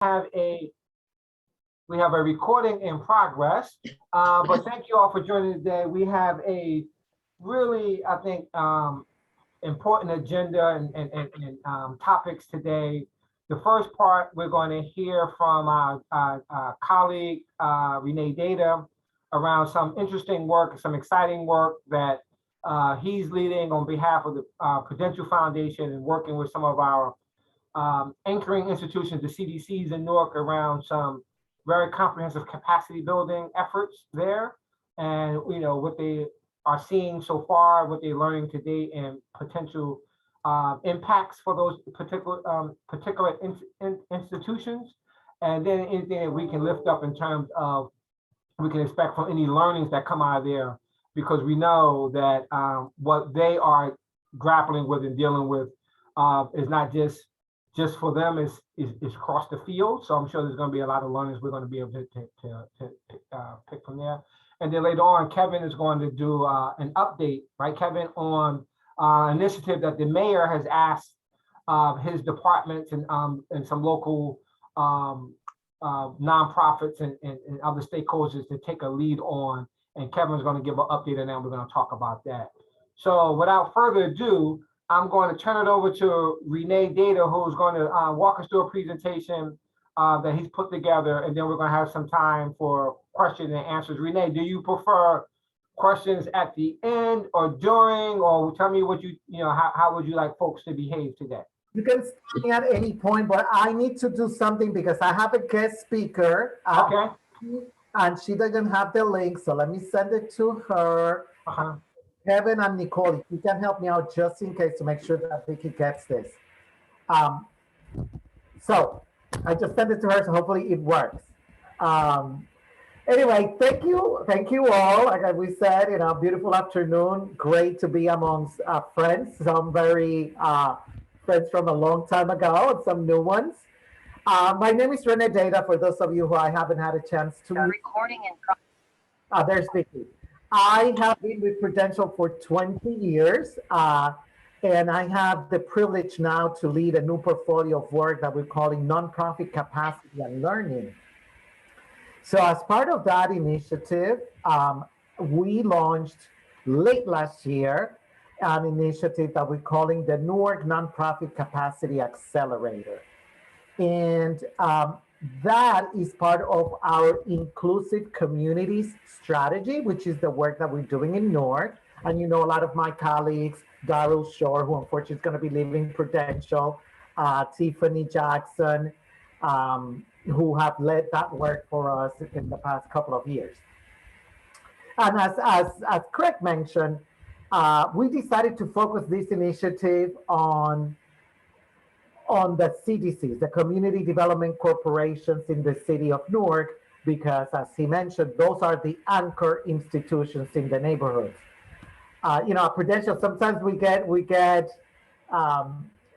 have a recording in progress, but thank you all for joining today. We have a really, I think, important agenda and topics today. The first part, we're going to hear from our colleague, Renee Dias, around some interesting work, some exciting work that he's leading on behalf of the Prudential Foundation and working with some of our anchoring institutions, the CDCs in Newark, around some very comprehensive capacity building efforts there. And, what they are seeing so far, what they're learning to date, and potential impacts for those particular institutions. And then anything that we can lift up in terms of we can expect from any learnings that come out of there, because we know that what they are grappling with and dealing with is not just for them, is across the field. So I'm sure there's going to be a lot of learnings we're going to be able to pick from there. And then later on, Kevin is going to do an update, right, Kevin, on initiative that the mayor has asked his departments and some local nonprofits and other stakeholders to take a lead on. And Kevin's going to give an update on that. We're going to talk about that. So without further ado, I'm going to turn it over to Renee Dias, who's going to walk us through a presentation that he's put together, and then we're going to have some time for questions and answers. Renee, do you prefer questions at the end or during, or tell me what how would you like folks to behave today? You can start me at any point, but I need to do something because I have a guest speaker. Okay. And she doesn't have the link, so let me send it to her. Kevin and Nicole, if you can help me out just in case to make sure that Vicky gets this. So I just sent it to her, so hopefully it works. Anyway, thank you all. Like we said, beautiful afternoon. Great to be amongst friends. Some very friends from a long time ago and some new ones. My name is Renee Dias, for those of you who I haven't had a chance to meet. Recording in progress. There's Vicky. I have been with Prudential for 20 years, and I have the privilege now to lead a new portfolio of work that we're calling Nonprofit Capacity and Learning. So as part of that initiative, we launched late last year an initiative that we're calling the Newark Nonprofit Capacity Accelerator. And that is part of our inclusive communities strategy, which is the work that we're doing in Newark. And a lot of my colleagues, Darryl Shore, who unfortunately is going to be leaving Prudential, Tiffany Jackson, who have led that work for us in the past couple of years. And as Craig mentioned, we decided to focus this initiative on the CDCs, the Community Development Corporations in the city of Newark, because as he mentioned, those are the anchor institutions in the neighborhoods. At Prudential, sometimes we get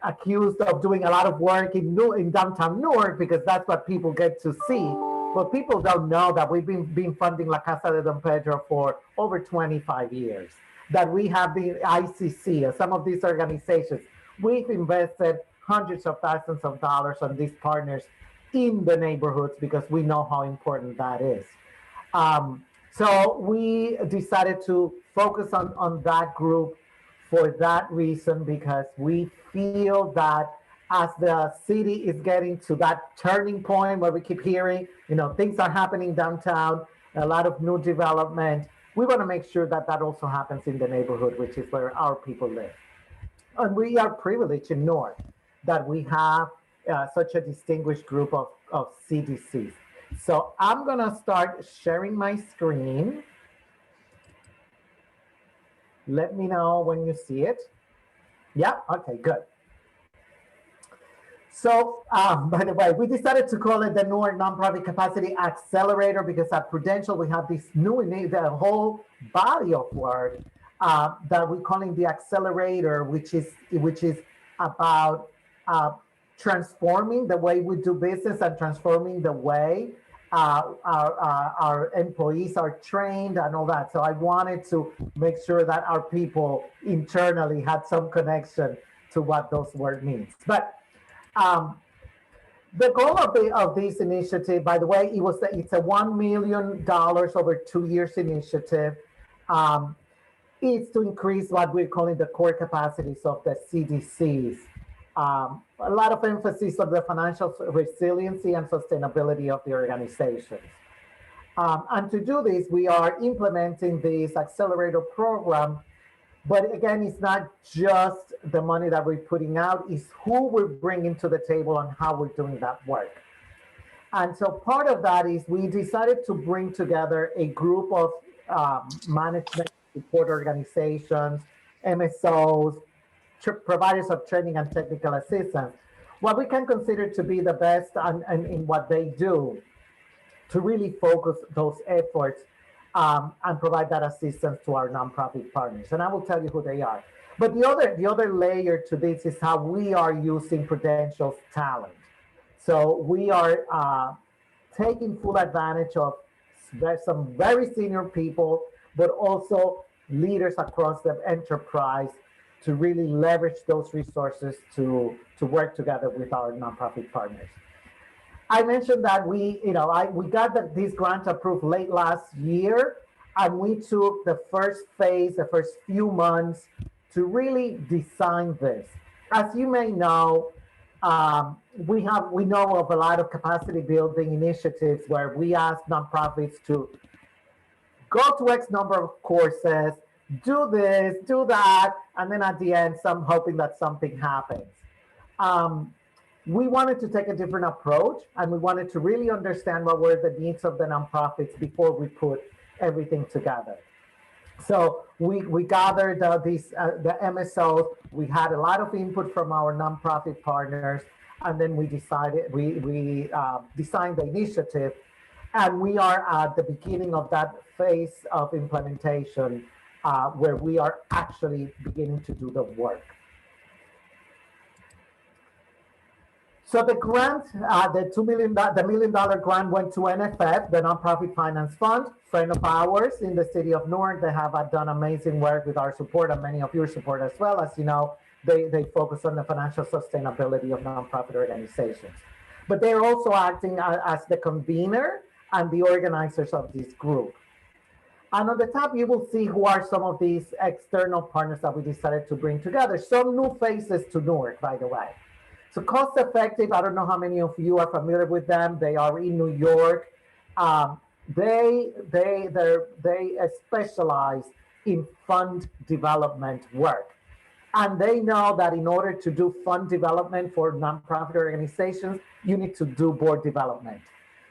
accused of doing a lot of work in downtown Newark because that's what people get to see. But people don't know that we've been funding La Casa de Don Pedro for over 25 years, that we have the ICCC and some of these organizations. We've invested hundreds of thousands of dollars on these partners in the neighborhoods because we know how important that is. So we decided to focus on that group for that reason, because we feel that as the city is getting to that turning point where we keep hearing, things are happening downtown, a lot of new development, we want to make sure that that also happens in the neighborhood, which is where our people live. And we are privileged in Newark that we have such a distinguished group of CDCs. So I'm going to start sharing my screen. Let me know when you see it. Yeah, okay, good. So, by the way, we decided to call it the Newark Nonprofit Capacity Accelerator because at Prudential, we have this the whole body of work that we're calling the accelerator, which is about transforming the way we do business and transforming the way our employees are trained and all that. So I wanted to make sure that our people internally had some connection to what those words means. But The goal of this initiative, by the way, it's a $1 million over 2 years initiative. Um, is to increase what we're calling the core capacities of the CDCs. A lot of emphasis on the financial resiliency and sustainability of the organizations. And to do this, we are implementing this accelerator program. But again, it's not just the money that we're putting out, it's who we're bringing to the table and how we're doing that work. And so part of that is we decided to bring together a group of management support organizations, MSOs, providers of training and technical assistance, what we can consider to be the best in what they do to really focus those efforts and provide that assistance to our nonprofit partners. And I will tell you who they are. But the other layer to this is how we are using Prudential's talent. So we are taking full advantage of some very senior people, but also leaders across the enterprise to really leverage those resources to work together with our nonprofit partners. I mentioned that we got this grant approved late last year, and we took the first phase, the first few months to really design this. As you may know, we know of a lot of capacity building initiatives where we ask nonprofits to go to X number of courses, do this, do that, and then at the end, some hoping that something happens. We wanted to take a different approach, and we wanted to really understand what were the needs of the nonprofits before we put everything together. So we gathered the MSOs. We had a lot of input from our nonprofit partners, and then we decided we designed the initiative, and we are at the beginning of that phase of implementation where we are actually beginning to do the work. So the grant, the $1 million grant went to NFF, the Nonprofit Finance Fund, friend of ours in the city of Newark. They have done amazing work with our support and many of your support as well. As you know, they focus on the financial sustainability of nonprofit organizations. But they're also acting as the convener and the organizers of this group. And on the top, you will see who are some of these external partners that we decided to bring together. Some new faces to Newark, by the way. So Cost Effective, I don't know how many of you are familiar with them. They are in New York. They specialize in fund development work. And they know that in order to do fund development for nonprofit organizations, you need to do board development.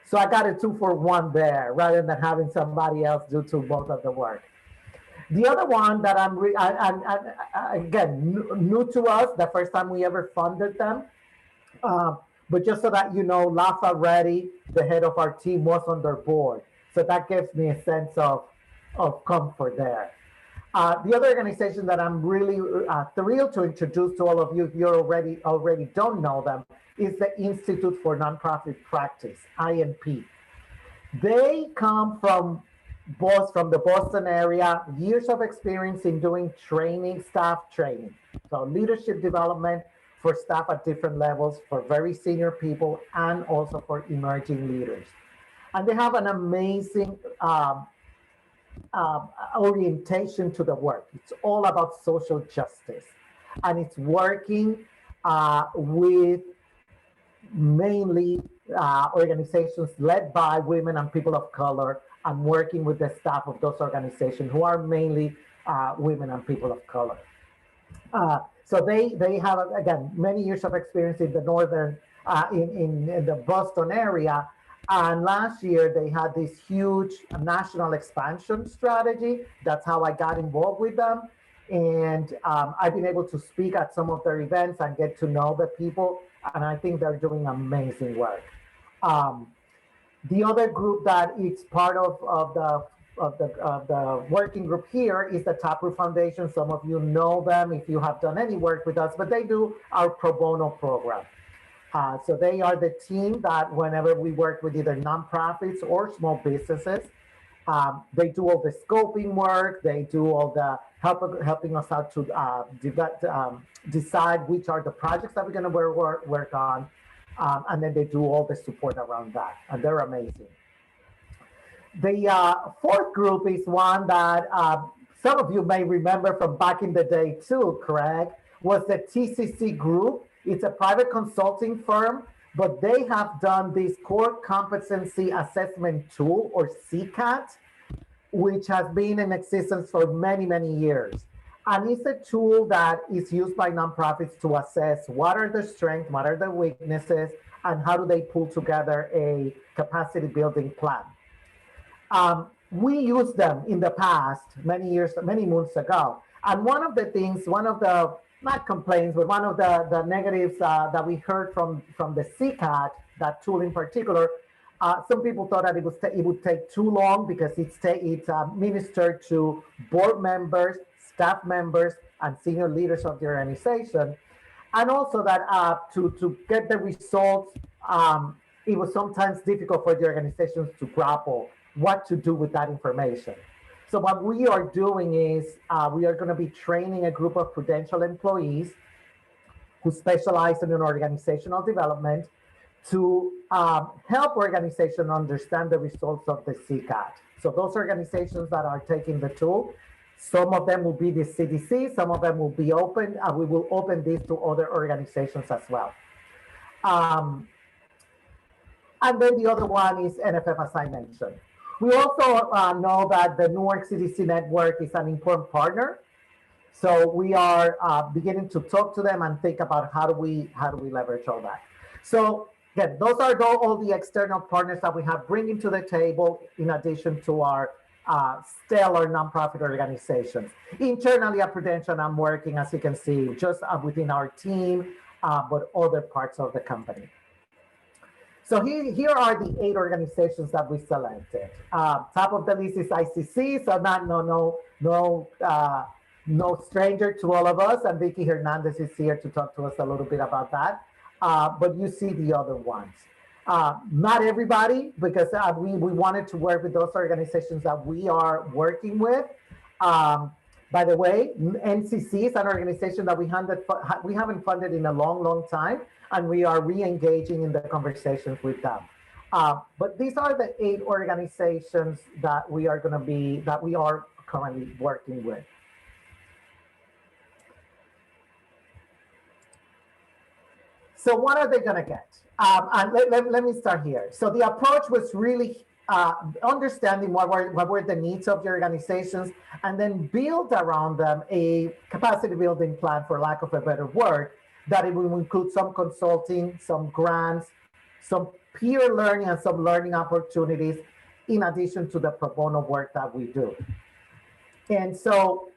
So I got a 2-for-1 there, rather than having somebody else do both of the work. The other one that again, new to us, the first time we ever funded them, but just so that you know, Lafa Reddy, the head of our team, was on their board. So that gives me a sense of comfort there. The other organization that I'm really thrilled to introduce to all of you, if you already don't know them, is the Institute for Nonprofit Practice, INP. They come from the Boston area, years of experience in doing training, staff training. So leadership development for staff at different levels, for very senior people, and also for emerging leaders. And they have an amazing orientation to the work. It's all about social justice. And it's working with mainly organizations led by women and people of color, and working with the staff of those organizations who are mainly women and people of color. So they have, again, many years of experience in the northern, in the Boston area. And last year they had this huge national expansion strategy. That's how I got involved with them. And I've been able to speak at some of their events and get to know the people. And I think they're doing amazing work. The other group that is part of the working group here is the Taproot Foundation. Some of you know them if you have done any work with us, but they do our pro bono program. So they are the team that whenever we work with either nonprofits or small businesses, they do all the scoping work, they do all the helping us out to decide which are the projects that we're going to work on. And then they do all the support around that, and they're amazing. The fourth group is one that some of you may remember from back in the day too, Craig, was the TCC group. It's a private consulting firm, but they have done this core competency assessment tool, or CCAT, which has been in existence for many, many years. And it's a tool that is used by nonprofits to assess what are their strengths, what are their weaknesses, and how do they pull together a capacity building plan. We used them in the past, many years, many months ago. And one of the things, one of the, not complaints, but one of the negatives that we heard from the CCAT, that tool in particular, some people thought that it would take too long because it's ministered to board members, staff members, and senior leaders of the organization. And also that to get the results, it was sometimes difficult for the organizations to grapple what to do with that information. So what we are doing is we are going to be training a group of Prudential employees who specialize in organizational development to help organizations understand the results of the CCAT. So those organizations that are taking the tool, some of them will be the CDC, some of them will be open, and we will open this to other organizations as well. And then the other one is NFF, as I mentioned. We also know that the Newark CDC network is an important partner. So we are beginning to talk to them and think about how do we leverage all that. So again, those are all the external partners that we have bringing to the table in addition to our stellar nonprofit organizations. Internally at Prudential, I'm working, as you can see, just within our team, but other parts of the company. So here are the 8 organizations that we selected. Top of the list is ICCC, so no stranger to all of us, and Vicky Hernandez is here to talk to us a little bit about that. But you see the other ones. Not everybody, because we wanted to work with those organizations that we are working with. By the way, NCC is an organization that we haven't funded in a long, long time, and we are re-engaging in the conversations with them. But these are the 8 organizations that we are currently working with. So what are they going to get? And let me start here. So the approach was really understanding what were the needs of the organizations, and then build around them a capacity building plan, for lack of a better word, that it will include some consulting, some grants, some peer learning, and some learning opportunities, in addition to the pro bono work that we do. And so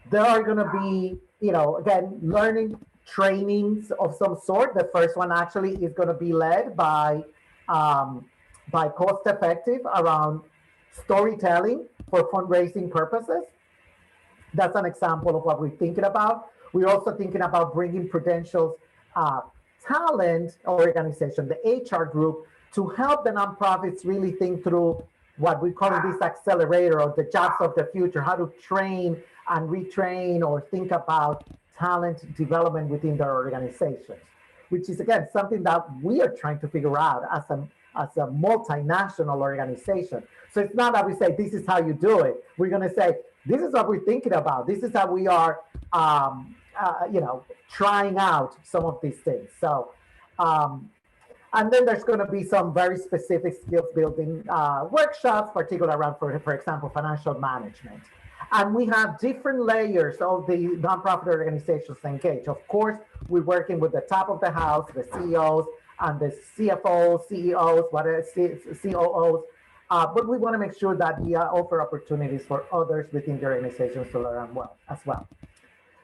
there are going to be, again, learning trainings of some sort. The first one actually is going to be led by Cost Effective around storytelling for fundraising purposes. That's an example of what we're thinking about. We're also thinking about bringing Prudential's talent organization, the HR group, to help the nonprofits really think through what we call this accelerator, or the jobs of the future, how to train and retrain or think about talent development within their organizations, which is, again, something that we are trying to figure out as a multinational organization. So it's not that we say, this is how you do it. We're going to say, this is what we're thinking about. This is how we are, trying out some of these things. So, and then there's going to be some very specific skills building workshops, particularly around, for example, financial management. And we have different layers of the nonprofit organizations engaged. Of course, we're working with the top of the house, the CEOs and the CFOs, CEOs, COOs. But we want to make sure that we offer opportunities for others within the organizations to learn as well.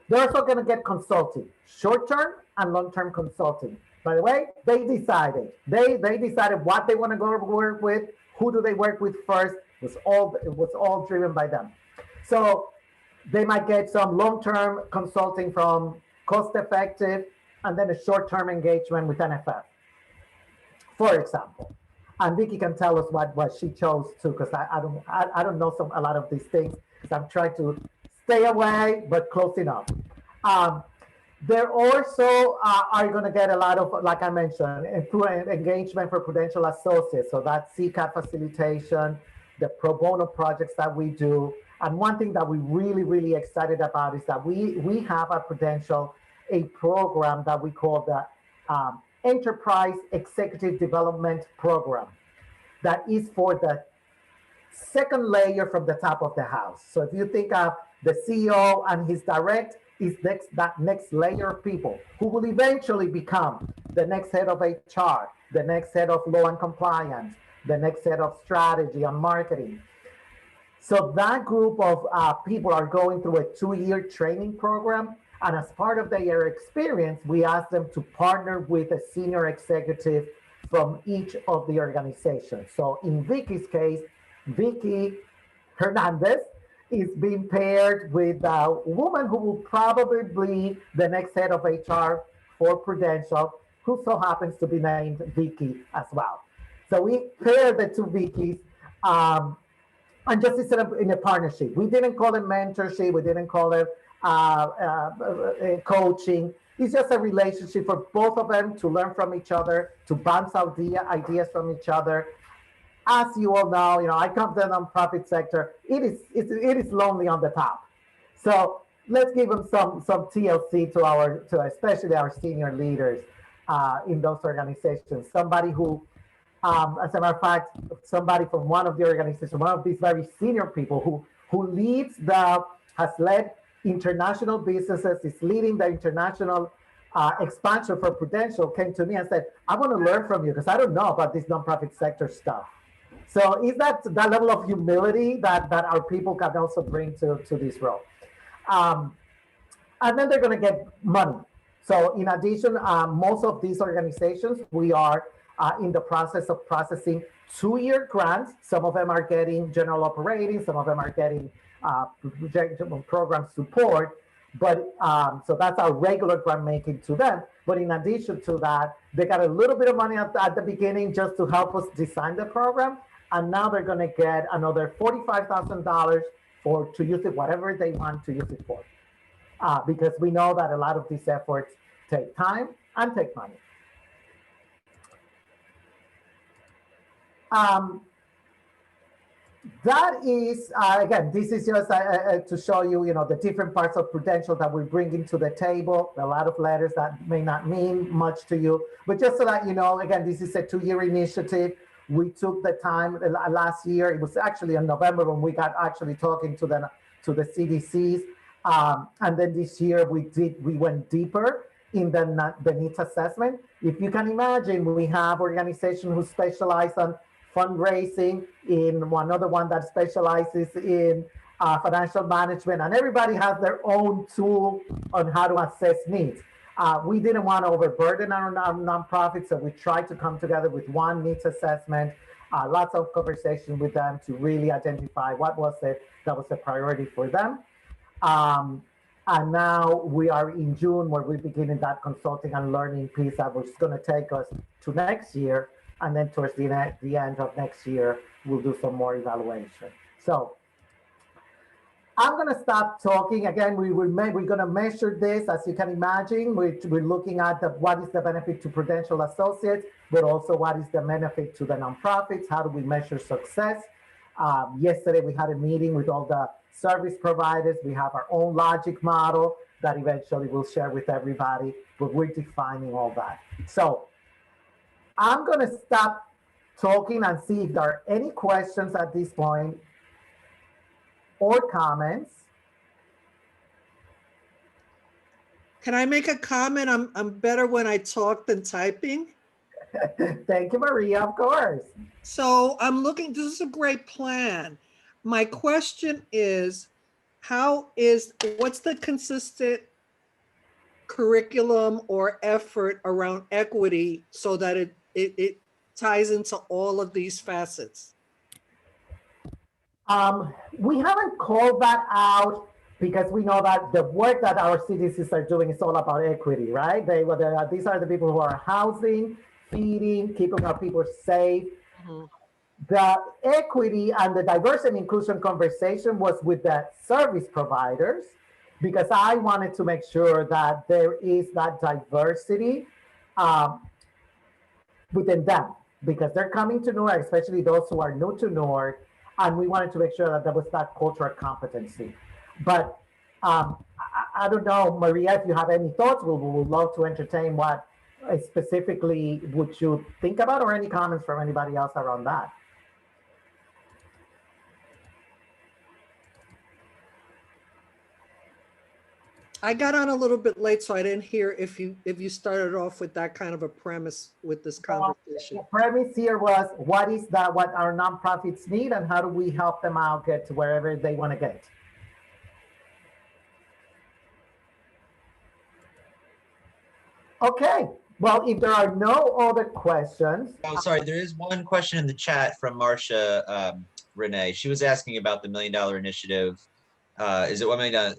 They're also going to get consulting, short-term and long-term consulting. By the way, they decided. They decided what they want to go work with, who do they work with first. It was all driven by them. So they might get some long-term consulting from Cost Effective, and then a short-term engagement with NFF, for example. And Vicky can tell us what she chose too, because I don't know a lot of these things, because I'm trying to stay away, but close enough. There also are going to get a lot of, like I mentioned, through engagement for Prudential Associates. So that's CCAT facilitation, the pro bono projects that we do. And one thing that we're really, really excited about is that we have at Prudential a program that we call the Enterprise Executive Development Program that is for the second layer from the top of the house. So if you think of the CEO and his direct is that next layer of people who will eventually become the next head of HR, the next head of law and compliance, the next head of strategy and marketing. So that group of people are going through a 2-year training program. And as part of their experience, we ask them to partner with a senior executive from each of the organizations. So in Vicky's case, Vicky Hernandez is being paired with a woman who will probably be the next head of HR for Prudential, who so happens to be named Vicky as well. So we pair the two Vickies and just instead of in a partnership. We didn't call it mentorship. We didn't call it coaching. It's just a relationship for both of them to learn from each other, to bounce ideas from each other. As you all know, I come from the nonprofit sector. It is lonely on the top. So let's give them some TLC to especially our senior leaders in those organizations. Somebody who, as a matter of fact, somebody from one of the organizations, one of these very senior people who has led international businesses, is leading the international expansion for Prudential, came to me and said, I want to learn from you because I don't know about this nonprofit sector stuff. So is that level of humility that our people can also bring to this role? And then they're going to get money. So in addition, most of these organizations, we are in the process of processing 2-year grants. Some of them are getting general operating, some of them are getting program support. But so that's our regular grant making to them. But in addition to that, they got a little bit of money at the beginning just to help us design the program. And now they're going to get another $45,000 to use it whatever they want to use it for. Because we know that a lot of these efforts take time and take money. That is, again, this is just to show you, the different parts of Prudential that we're bringing to the table. A lot of letters that may not mean much to you, but just so that you know, again, this is a 2-year initiative. We took the time last year. It was actually in November when we got actually talking to the CDCs, and then this year we went deeper in the needs assessment. If you can imagine, we have organizations who specialize on fundraising, in another one that specializes in financial management, and everybody has their own tool on how to assess needs. We didn't want to overburden our nonprofits, so we tried to come together with one needs assessment, lots of conversation with them to really identify what was it that was a priority for them. And now we are in June where we're beginning that consulting and learning piece that was going to take us to next year. And then towards the end of next year, we'll do some more evaluation. So I'm going to stop talking. Again, we're going to measure this. As you can imagine, we're looking at what is the benefit to Prudential Associates, but also what is the benefit to the nonprofits. How do we measure success? Yesterday, we had a meeting with all the service providers. We have our own logic model that eventually we'll share with everybody, but we're defining all that. So I'm going to stop talking and see if there are any questions at this point or comments. Can I make a comment? I'm better when I talk than typing. Thank you, Maria, of course. So I'm looking, this is a great plan. My question is, what's the consistent curriculum or effort around equity so that it ties into all of these facets? We haven't called that out because we know that the work that our CDCs are doing is all about equity, right? These are the people who are housing, feeding, keeping our people safe. Mm-hmm. The equity and the diversity and inclusion conversation was with the service providers. because I wanted to make sure that there is that diversity um, within them, because they're coming to Newark, especially those who are new to Newark, and we wanted to make sure that there was that cultural competency. But I don't know, Maria, if you have any thoughts, we would love to entertain what specifically would you think about, or any comments from anybody else around that. I got on a little bit late, so I didn't hear if you started off with that kind of a premise with this conversation. The premise here was, what is that, what our nonprofits need, and how do we help them out get to wherever they want to get? Okay, well, if there are no other questions. Oh, sorry, there is one question in the chat from Marcia Renee. She was asking about the $1 Million Initiative. Is it $1 million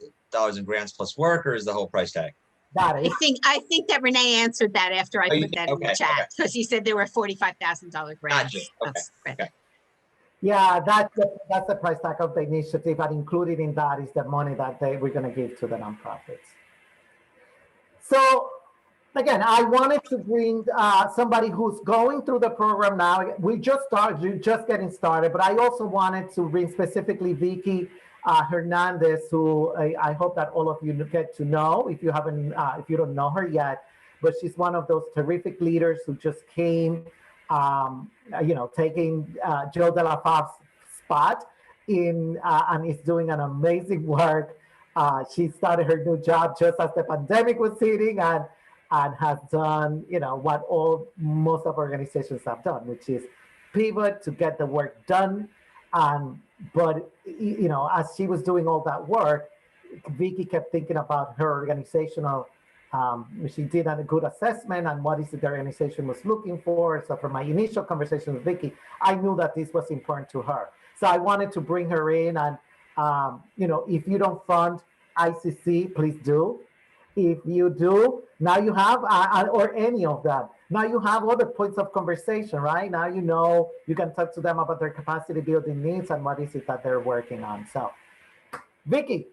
in grants plus work, or is the whole price tag? That is. I think that Renee answered that after I put that in the chat, because he said there were $45,000 grants. Gotcha. Okay. Yeah, that's the price tag of the initiative, and included in that is the money that we're going to give to the nonprofits. So again, I wanted to bring somebody who's going through the program now. We just started, just getting started, but I also wanted to bring specifically Vicky Hernandez, who I hope that all of you get to know if you haven't, if you don't know her yet. But she's one of those terrific leaders who just came, taking Joe De La Fav's spot and is doing an amazing work. She started her new job just as the pandemic was hitting, and has done, what most of organizations have done, which is pivot to get the work done. But as she was doing all that work, Vicky kept thinking about her organizational. She did a good assessment and what is it the organization was looking for. So from my initial conversation with Vicky, I knew that this was important to her. So I wanted to bring her in, and if you don't fund ICC, please do. If you do, now you have, or any of them, now you have other points of conversation, right? Now you can talk to them about their capacity building needs and what is it that they're working on. So, Vicky.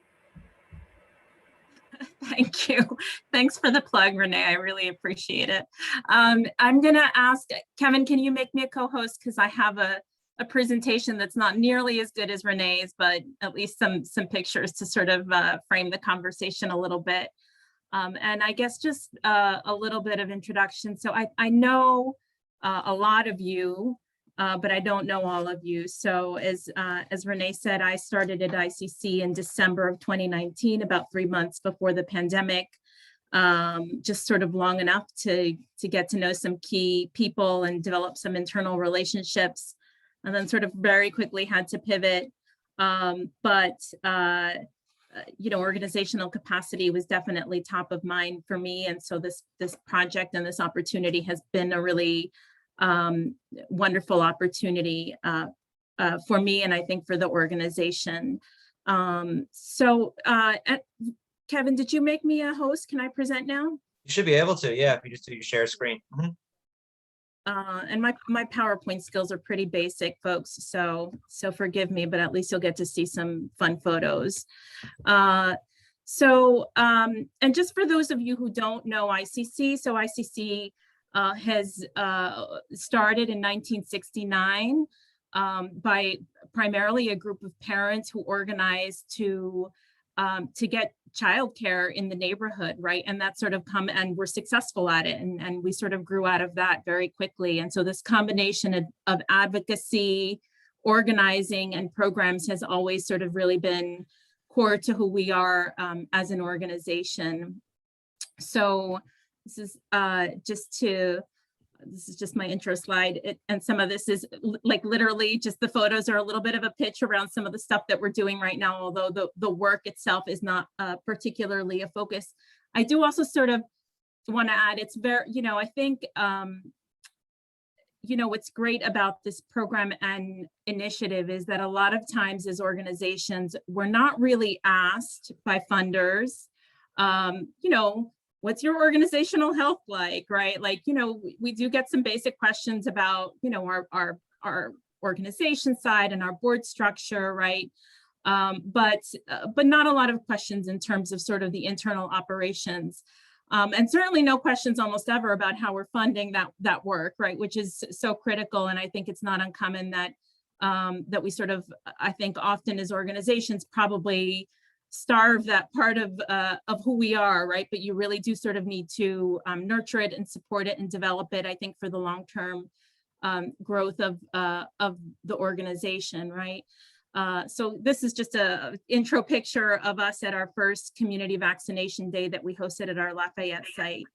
Thank you. Thanks for the plug, Renee. I really appreciate it. I'm going to ask, Kevin, can you make me a co-host? Because I have a presentation that's not nearly as good as Renee's, but at least some pictures to sort of frame the conversation a little bit. And I guess just a little bit of introduction. So I know a lot of you, but I don't know all of you. So as Renee said, I started at ICC in December of 2019, about 3 months before the pandemic, just sort of long enough to get to know some key people and develop some internal relationships, and then sort of very quickly had to pivot. Organizational capacity was definitely top of mind for me. And so this project and this opportunity has been a really wonderful opportunity for me, and I think for the organization. Kevin, did you make me a host? Can I present now? You should be able to, yeah, if you just do your share screen. Mm-hmm. And my PowerPoint skills are pretty basic, folks, so forgive me, but at least you'll get to see some fun photos. And just for those of you who don't know ICC, so ICC has started in 1969 by primarily a group of parents who organized to get childcare in the neighborhood, right? And that sort of and we're successful at it. And we sort of grew out of that very quickly. And so this combination of advocacy, organizing, and programs has always sort of really been core to who we are as an organization. So this is this is just my intro slide. And some of this is like literally just the photos are a little bit of a pitch around some of the stuff that we're doing right now, although the work itself is not particularly a focus. I do also sort of want to add, it's very, I think, what's great about this program and initiative is that a lot of times as organizations, we're not really asked by funders, what's your organizational health like, right? Like, we do get some basic questions about, our organization side and our board structure, right? but not a lot of questions in terms of sort of the internal operations. And certainly no questions almost ever about how we're funding that work, right? Which is so critical. And I think it's not uncommon that that we sort of, I think often as organizations probably starve that part of who we are, right? But you really do sort of need to nurture it and support it and develop it, I think, for the long-term growth of the organization, right? So this is just a intro picture of us at our first community vaccination day that we hosted at our Lafayette site.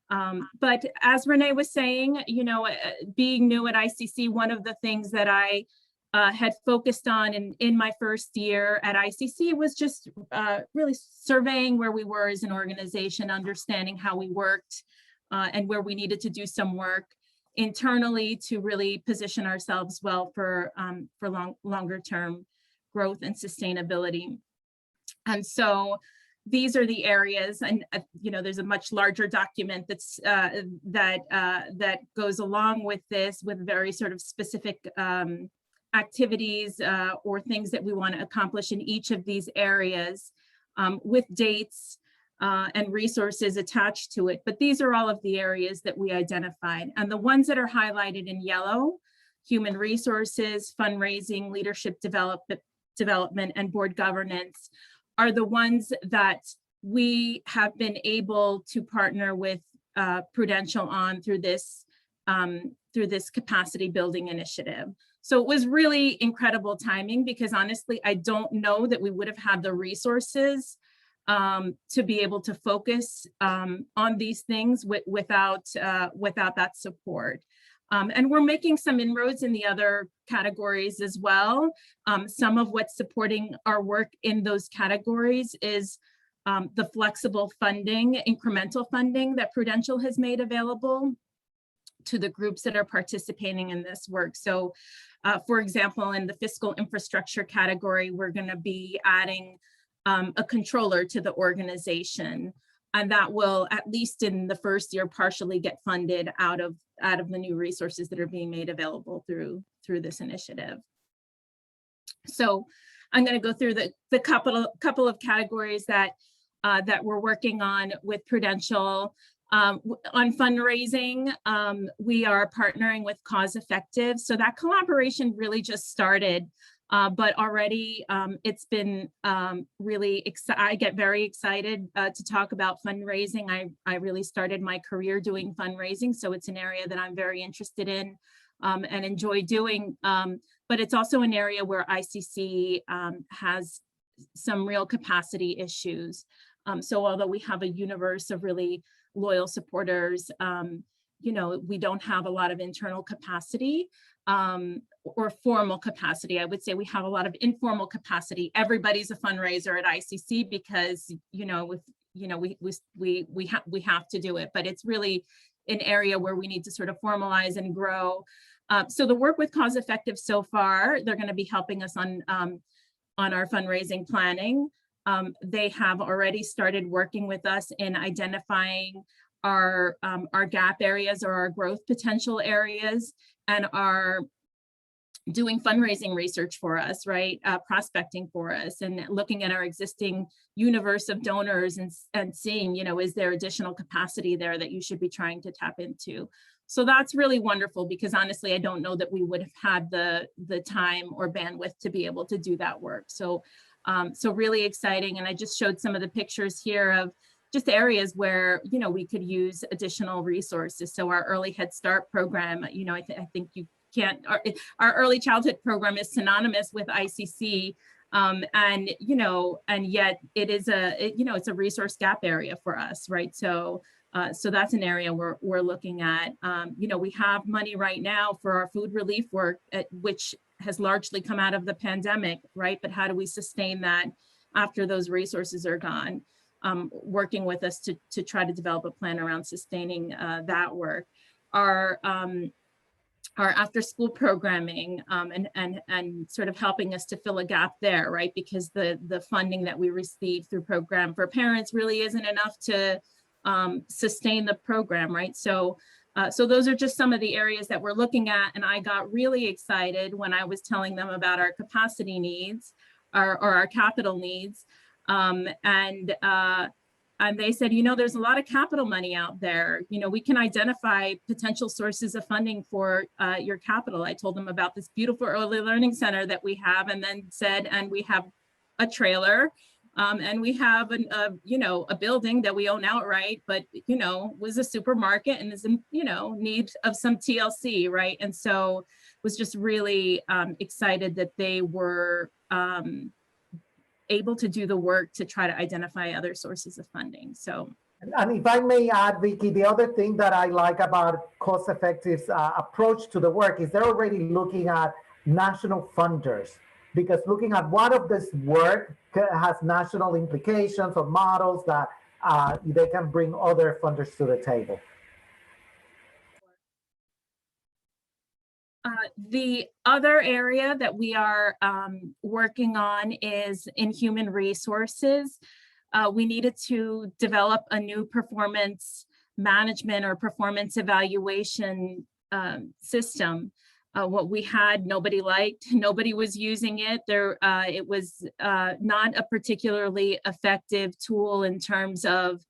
But as Renee was saying, you know, being new at ICC, one of the things that I had focused on in my first year at ICC was just really surveying where we were as an organization, understanding how we worked and where we needed to do some work internally to really position ourselves well for longer term growth and sustainability. And so these are the areas, and you know, there's a much larger document that's that goes along with this, with very sort of specific activities or things that we want to accomplish in each of these areas, with dates and resources attached to it. But these are all of the areas that we identified. And the ones that are highlighted in yellow, human resources, fundraising, leadership development, and board governance, are the ones that we have been able to partner with Prudential on through this capacity building initiative. So it was really incredible timing, because honestly, I don't know that we would have had the resources to be able to focus on these things without that support. And we're making some inroads in the other categories as well. Some of what's supporting our work in those categories is the flexible funding, incremental funding that Prudential has made available to the groups that are participating in this work. So for example, in the fiscal infrastructure category, we're going to be adding a controller to the organization, and that will, at least in the first year, partially get funded out of the new resources that are being made available through this initiative. So I'm going to go through the couple of categories that we're working on with Prudential. On fundraising, we are partnering with Cause Effective. So that collaboration really just started, but already it's been really exciting. I get very excited to talk about fundraising. I really started my career doing fundraising, so it's an area that I'm very interested in and enjoy doing. But it's also an area where ICC has some real capacity issues. So although we have a universe of really loyal supporters, you know, we don't have a lot of internal capacity or formal capacity. I would say we have a lot of informal capacity. Everybody's a fundraiser at ICC because, you know, we have to do it, but it's really an area where we need to sort of formalize and grow. So the work with Cause Effective so far, they're going to be helping us on our fundraising planning. They have already started working with us in identifying our gap areas or our growth potential areas, and are doing fundraising research for us, right? Prospecting for us, and looking at our existing universe of donors and seeing, you know, is there additional capacity there that you should be trying to tap into? So that's really wonderful, because honestly, I don't know that we would have had the time or bandwidth to be able to do that work. So so really exciting. And I just showed some of the pictures here of just areas where, you know, we could use additional resources. So our early Head Start program, you know, I think you can't, our early childhood program is synonymous with ICC. And, you know, and yet it is it's a resource gap area for us, right? So, so that's an area we're looking at. You know, we have money right now for our food relief work, which has largely come out of the pandemic, right? But how do we sustain that after those resources are gone? Working with us to try to develop a plan around sustaining that work. Our after school programming and sort of helping us to fill a gap there, right? Because the funding that we receive through Program for Parents really isn't enough to sustain the program, right? So so those are just some of the areas that we're looking at. And I got really excited when I was telling them about our capacity needs our capital needs. And they said, you know, there's a lot of capital money out there. You know, we can identify potential sources of funding for your capital. I told them about this beautiful early learning center that we have, and then said, and we have a trailer, and we have a building that we own outright, but, you know, was a supermarket and is in, you know, need of some TLC, right? And so was just really excited that they were able to do the work to try to identify other sources of funding. So, and if I may add, Vicky, the other thing that I like about cost-effective approach to the work is they're already looking at national funders, because looking at what of this work has national implications or models that they can bring other funders to the table. The other area that we are working on is in human resources. We needed to develop a new performance management or performance evaluation system. What we had, nobody liked, nobody was using it. It was not a particularly effective tool in terms of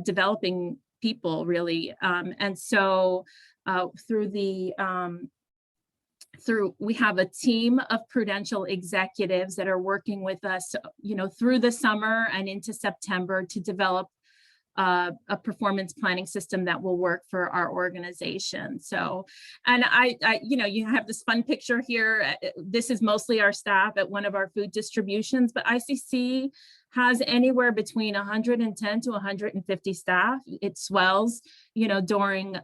developing people, really. And so we have a team of Prudential executives that are working with us, you know, through the summer and into September to develop a performance planning system that will work for our organization. So, and you know, you have this fun picture here. This is mostly our staff at one of our food distributions, but ICC has anywhere between 110 to 150 staff. It swells, you know, during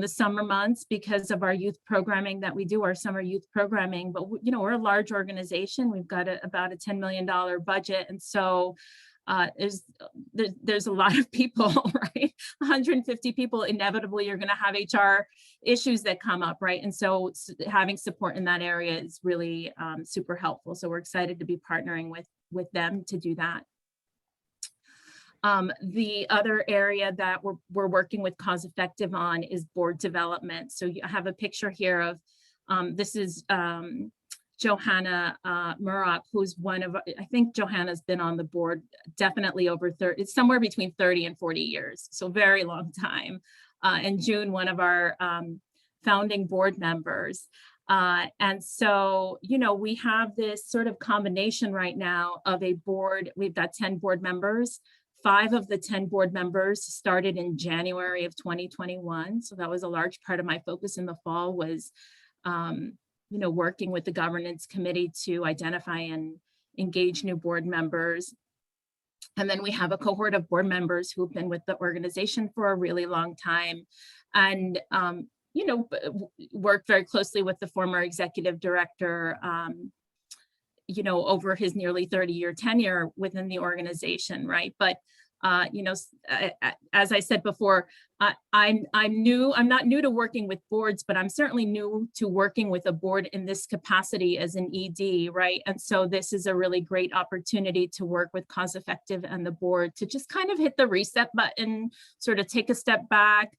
the summer months because of our youth programming that we do, our summer youth programming. But, you know, we're a large organization. We've got about a $10 million budget. And so there's a lot of people, right? 150 people, inevitably you're going to have HR issues that come up, right? And so having support in that area is really super helpful. So we're excited to be partnering with them to do that. The other area that we're working with Cause Effective on is board development. So I have a picture here of, this is Johanna Murak, who's one of, I think Johanna's been on the board definitely over 30, it's somewhere between 30 and 40 years. So very long time. And June, one of our founding board members. And so, you know, we have this sort of combination right now of a board. We've got 10 board members. 5 of the 10 board members started in January of 2021. So that was a large part of my focus in the fall was, you know, working with the governance committee to identify and engage new board members. And then we have a cohort of board members who've been with the organization for a really long time and, you know, worked very closely with the former executive director, you know, over his nearly 30-year tenure within the organization, right? But, you know, as I said before, I'm not new to working with boards, but I'm certainly new to working with a board in this capacity as an ED, right? And so this is a really great opportunity to work with Cause Effective and the board to just kind of hit the reset button, sort of take a step back,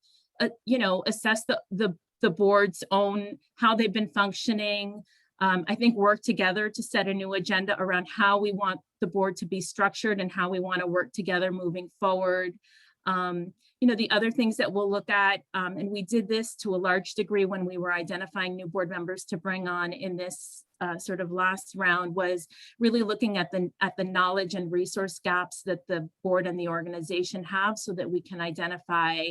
you know, assess the board's own, how they've been functioning, I think work together to set a new agenda around how we want the board to be structured and how we want to work together moving forward. You know, the other things that we'll look at, and we did this to a large degree when we were identifying new board members to bring on in this sort of last round, was really looking at the knowledge and resource gaps that the board and the organization have so that we can identify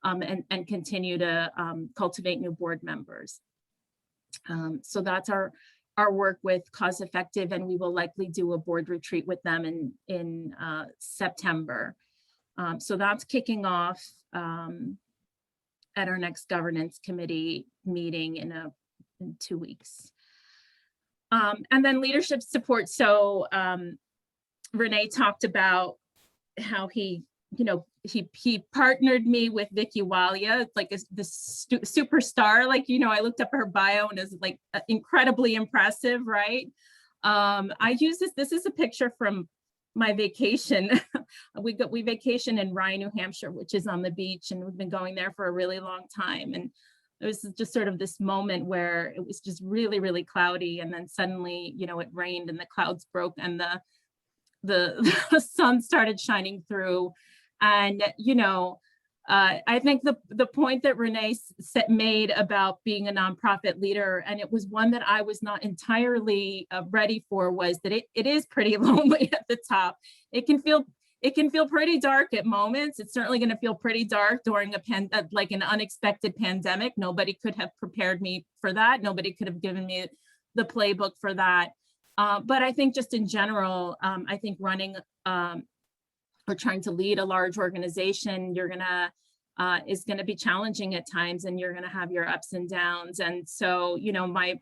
and continue to cultivate new board members. So that's our work with Cause Effective, and we will likely do a board retreat with them in September. So that's kicking off at our next governance committee meeting in 2 weeks. And then leadership support. So Renee talked about how he, you know, he partnered me with Vicky Walia, like this superstar. Like, you know, I looked up her bio and is like incredibly impressive, right? I use this is a picture from my vacation. we vacation in Rye, New Hampshire, which is on the beach, and we've been going there for a really long time. And it was just sort of this moment where it was just really, really cloudy. And then suddenly, it rained and the clouds broke and the sun started shining through. And, I think the point that Renee made about being a nonprofit leader, and it was one that I was not entirely ready for, was that it is pretty lonely at the top. It can feel pretty dark at moments. It's certainly going to feel pretty dark during like an unexpected pandemic. Nobody could have prepared me for that. Nobody could have given me the playbook for that. But I think just in general, I think running or trying to lead a large organization, is gonna be challenging at times, and you're gonna have your ups and downs. And so,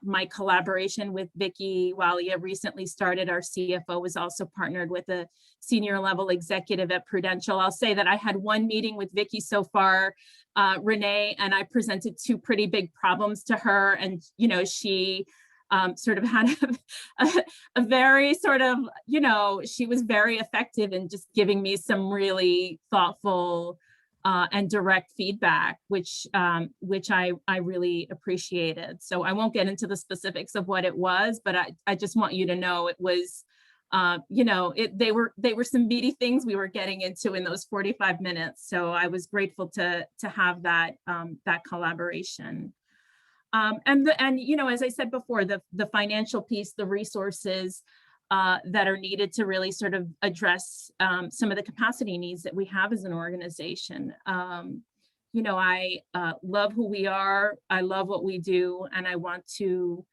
my collaboration with Vicky Walia recently started. Our CFO was also partnered with a senior level executive at Prudential. I'll say that I had one meeting with Vicky so far, Renee, and I presented two pretty big problems to her, and she sort of had a very sort of, she was very effective in just giving me some really thoughtful and direct feedback, which I really appreciated. So I won't get into the specifics of what it was, but I just want you to know it was, they were some meaty things we were getting into in those 45 minutes. So I was grateful to have that collaboration. And as I said before, the financial piece, the resources that are needed to really sort of address some of the capacity needs that we have as an organization. I love who we are. I love what we do, and I want to,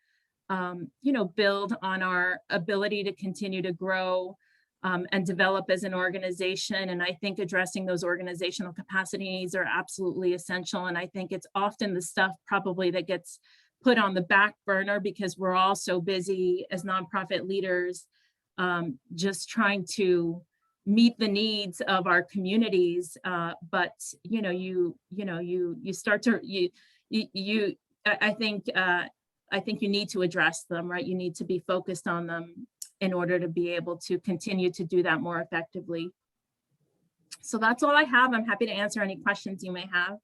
build on our ability to continue to grow and develop as an organization. And I think addressing those organizational capacity needs are absolutely essential. And I think it's often the stuff probably that gets put on the back burner because we're all so busy as nonprofit leaders, just trying to meet the needs of our communities. But you start to I think you need to address them, right? You need to be focused on them in order to be able to continue to do that more effectively. So that's all I have. I'm happy to answer any questions you may have.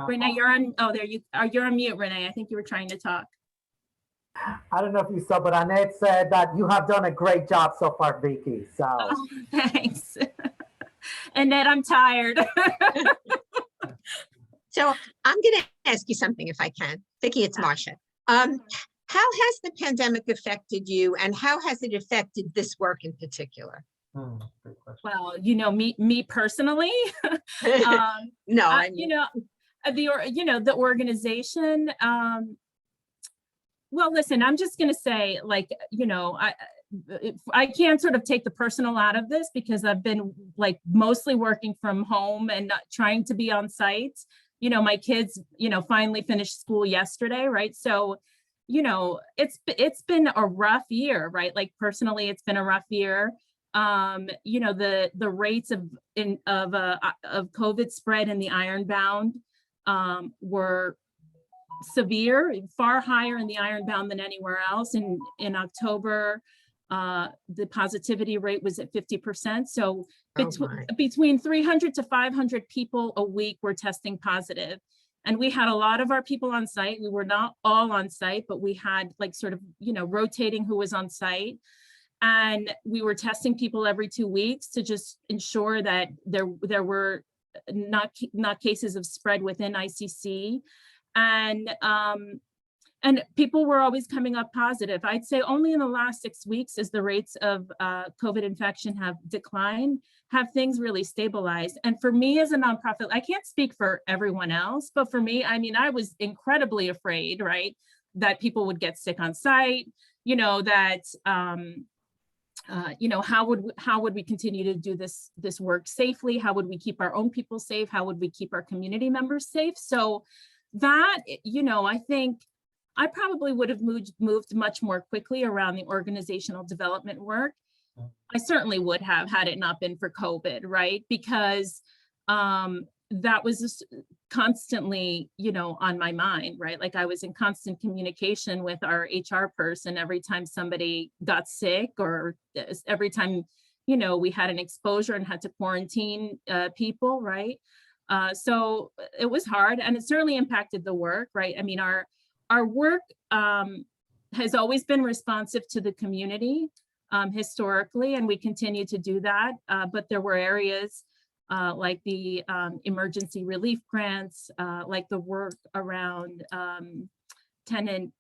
Renee, you're on. Oh, there you are. You're on mute, Renee. I think you were trying to talk. I don't know if you saw, but Annette said that you have done a great job so far, Vicky. So oh, thanks. Annette, I'm tired. So I'm going to ask you something if I can. Vicky, it's Marcia. How has the pandemic affected you, and how has it affected this work in particular? Great question. Well, me personally. No, I mean, the organization. Well, listen, I'm just going to say, like, I can't sort of take the personal out of this because I've been like mostly working from home and not trying to be on site. My kids, finally finished school yesterday, right? So, it's been a rough year, right? Like personally, it's been a rough year. The rates of COVID spread in the Ironbound were severe, far higher in the Ironbound than anywhere else. In October, the positivity rate was at 50%. So between 300 to 500 people a week were testing positive. And we had a lot of our people on site. We were not all on site, but we had like sort of, rotating who was on site. And we were testing people every 2 weeks to just ensure that there were not cases of spread within ICC. And people were always coming up positive. I'd say only in the last 6 weeks, as the rates of COVID infection have declined, have things really stabilized. And for me as a nonprofit, I can't speak for everyone else, but for me, I mean, I was incredibly afraid, right, that people would get sick on site, that, how would we continue to do this work safely? How would we keep our own people safe? How would we keep our community members safe? So that, I think I probably would have moved much more quickly around the organizational development work. I certainly would have had it not been for COVID, right? Because that was just constantly, on my mind, right? Like I was in constant communication with our HR person every time somebody got sick or every time, we had an exposure and had to quarantine people, right? So it was hard, and it certainly impacted the work, right? I mean, our work has always been responsive to the community historically, and we continue to do that. But there were areas like the emergency relief grants, like the work around tenant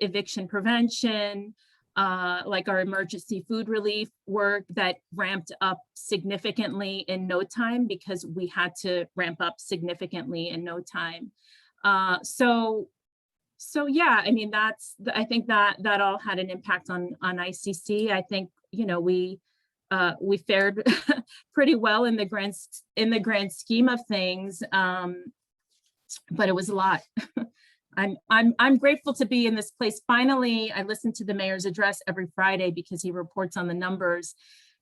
eviction prevention, like our emergency food relief work that ramped up significantly in no time because we had to ramp up significantly in no time. So yeah, I mean, I think that all had an impact on ICC. I think, we fared pretty well in the grand scheme of things, but it was a lot. I'm grateful to be in this place. Finally, I listened to the mayor's address every Friday because he reports on the numbers.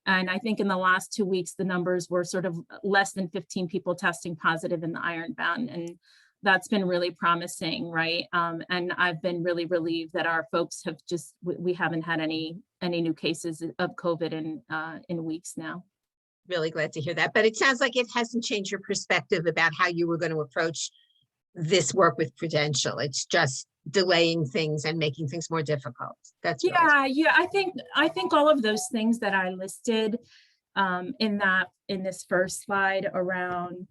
And I think in the last 2 weeks, the numbers were sort of less than 15 people testing positive in the Ironbound. And that's been really promising, right? And I've been really relieved that our folks have we haven't had any new cases of COVID in weeks now. Really glad to hear that. But it sounds like it hasn't changed your perspective about how you were going to approach this work with Prudential. It's just delaying things and making things more difficult. That's really yeah. I think all of those things that I listed in this first slide around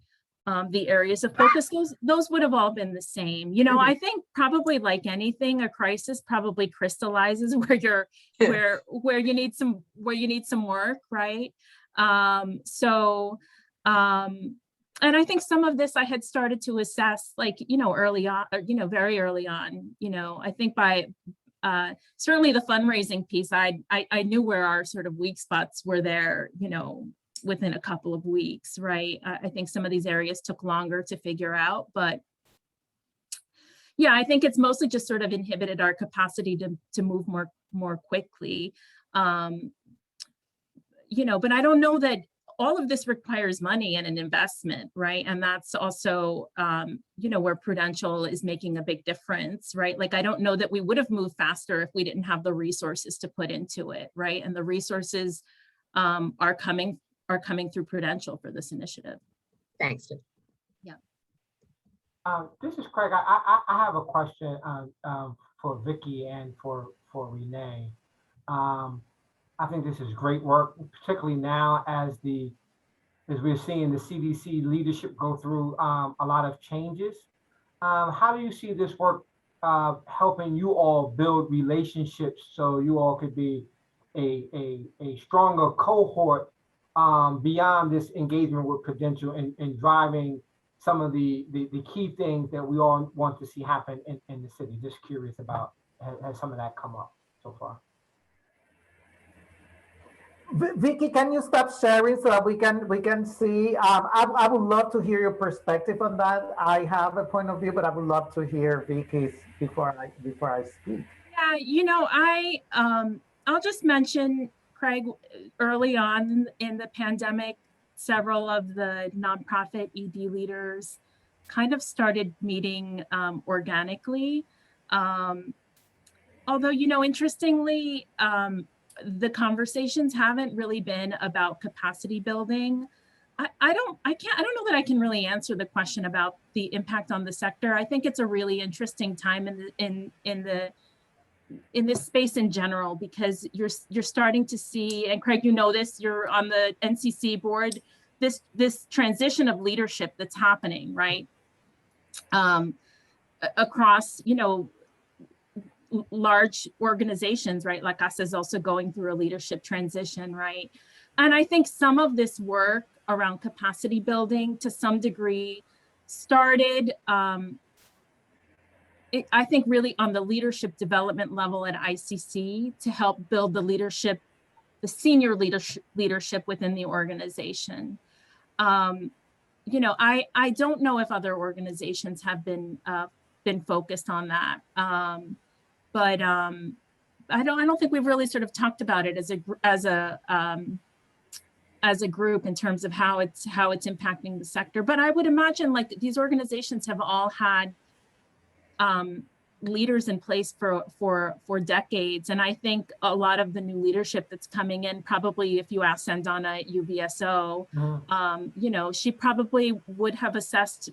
the areas of focus, those would have all been the same. I think probably like anything, a crisis probably crystallizes where you need some work, right? And I think some of this I had started to assess, like, early on, very early on. I think by certainly the fundraising piece, I knew where our sort of weak spots were there, within a couple of weeks, right? I think some of these areas took longer to figure out, but yeah, I think it's mostly just sort of inhibited our capacity to move more quickly. But I don't know that all of this requires money and an investment, right? And that's also, where Prudential is making a big difference, right? Like, I don't know that we would have moved faster if we didn't have the resources to put into it, right? And the resources are coming through Prudential for this initiative. Thanks. Yeah. This is Craig. I have a question for Vicki and for Renee. I think this is great work, particularly now as we're seeing the CDC leadership go through a lot of changes. How do you see this work helping you all build relationships so you all could be a stronger cohort beyond this engagement with Prudential and driving some of the key things that we all want to see happen in the city? Just curious about, has some of that come up so far? Vicki, can you stop sharing so that we can see? I would love to hear your perspective on that. I have a point of view, but I would love to hear Vicki's before I speak. Yeah, I'll just mention, Craig, early on in the pandemic, several of the nonprofit ED leaders kind of started meeting organically. Although, interestingly, the conversations haven't really been about capacity building. I don't know that I can really answer the question about the impact on the sector. I think it's a really interesting time in this space in general, because you're starting to see, and Craig, this, you're on the NCC board, this transition of leadership that's happening, right? Across, large organizations, right? Like us is also going through a leadership transition, right? And I think some of this work around capacity building to some degree started, I think really on the leadership development level at ICC to help build the senior leadership within the organization. I don't know if other organizations have been focused on that. But I don't think we've really sort of talked about it as a group in terms of how it's impacting the sector. But I would imagine like these organizations have all had leaders in place for decades. And I think a lot of the new leadership that's coming in, probably if you ask Sandana at UVSO, you know, she probably would have assessed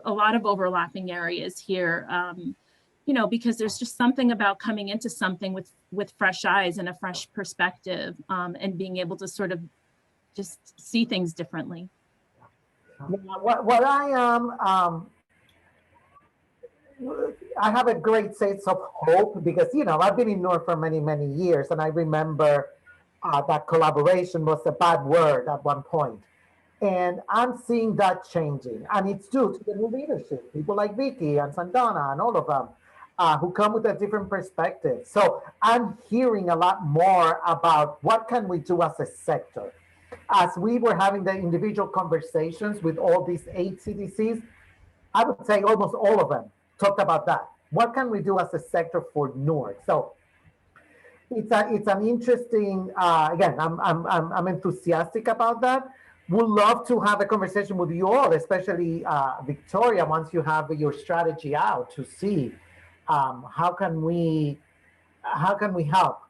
a lot of overlapping areas here, you know, because there's just something about coming into something with fresh eyes and a fresh perspective, and being able to sort of just see things differently. What I am, I have a great sense of hope because, you know, I've been in Newark for many, many years, and I remember that collaboration was a bad word at one point. And I'm seeing that changing, and it's due to the new leadership, people like Vicky and Sandana and all of them who come with a different perspective. So I'm hearing a lot more about what can we do as a sector. As we were having the individual conversations with all these 8 CDCs, I would say almost all of them talked about that. What can we do as a sector for Newark? So it's an interesting. Again, I'm enthusiastic about that. Would love to have a conversation with you all, especially Victoria, once you have your strategy out to see how can we help,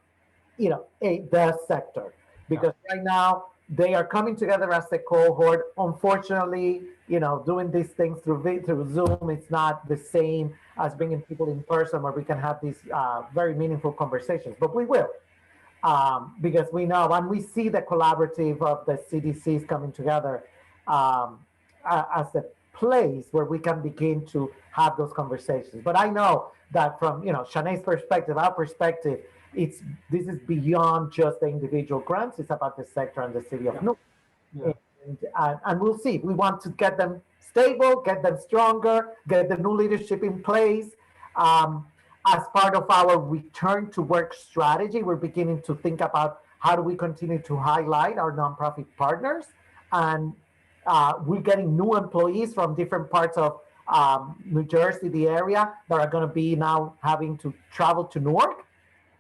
you know, the sector, because right now they are coming together as a cohort. Unfortunately, you know, doing these things through Zoom, it's not the same as bringing people in person where we can have these very meaningful conversations, but we will. Because we know and we see the collaborative of the CDCs coming together as a place where we can begin to have those conversations. But I know that from, you know, Shanae's perspective, our perspective, this is beyond just the individual grants. It's about the sector and the city of Newark. And we'll see. We want to get them stable, get them stronger, get the new leadership in place. As part of our return to work strategy, we're beginning to think about how do we continue to highlight our nonprofit partners. And we're getting new employees from different parts of New Jersey, the area, that are going to be now having to travel to Newark.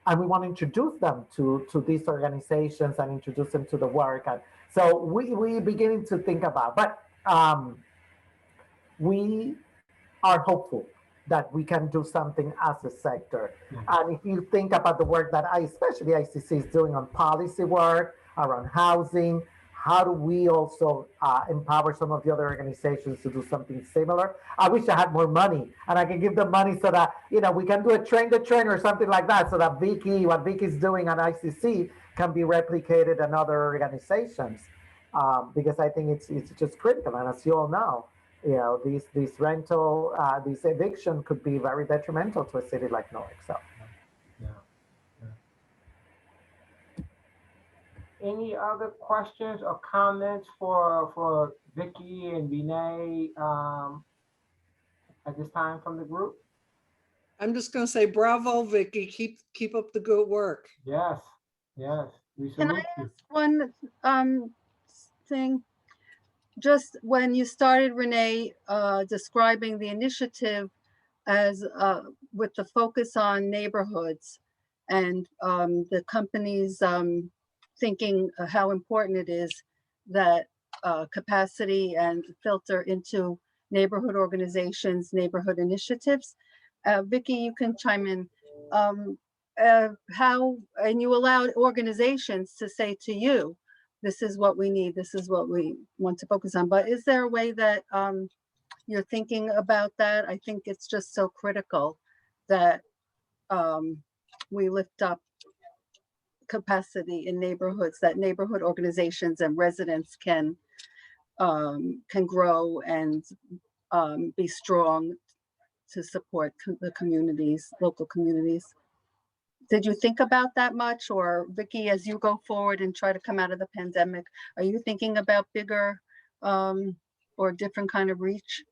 And we want to introduce them to these organizations and introduce them to the work. And so we're beginning to think about, but we are hopeful that we can do something as a sector. And if you think about the work that especially ICCC is doing on policy work, around housing, how do we also empower some of the other organizations to do something similar? I wish I had more money and I can give them money so that, you know, we can do a train the train or something like that, so that what Vicky's doing at ICC can be replicated in other organizations. Because I think it's just critical. And as you all know, you know, these rental, this eviction could be very detrimental to a city like Newark. So. Any other questions or comments for Vicky and Renee at this time from the group? I'm just going to say bravo, Vicky. Keep up the good work. Yes, yes. We Can salute I you. ask one thing? Just when you started, Renee, describing the initiative as with the focus on neighborhoods and the companies thinking how important it is that capacity and filter into neighborhood organizations, neighborhood initiatives. Vicky, you can chime in. How, and you allowed organizations to say to you, this is what we need, this is what we want to focus on. But is there a way that you're thinking about that? I think it's just so critical that we lift up capacity in neighborhoods, that neighborhood organizations and residents can grow and be strong to support the communities, local communities. Did you think about that much? Or Vicky, as you go forward and try to come out of the pandemic, are you thinking about bigger or different kind of reach?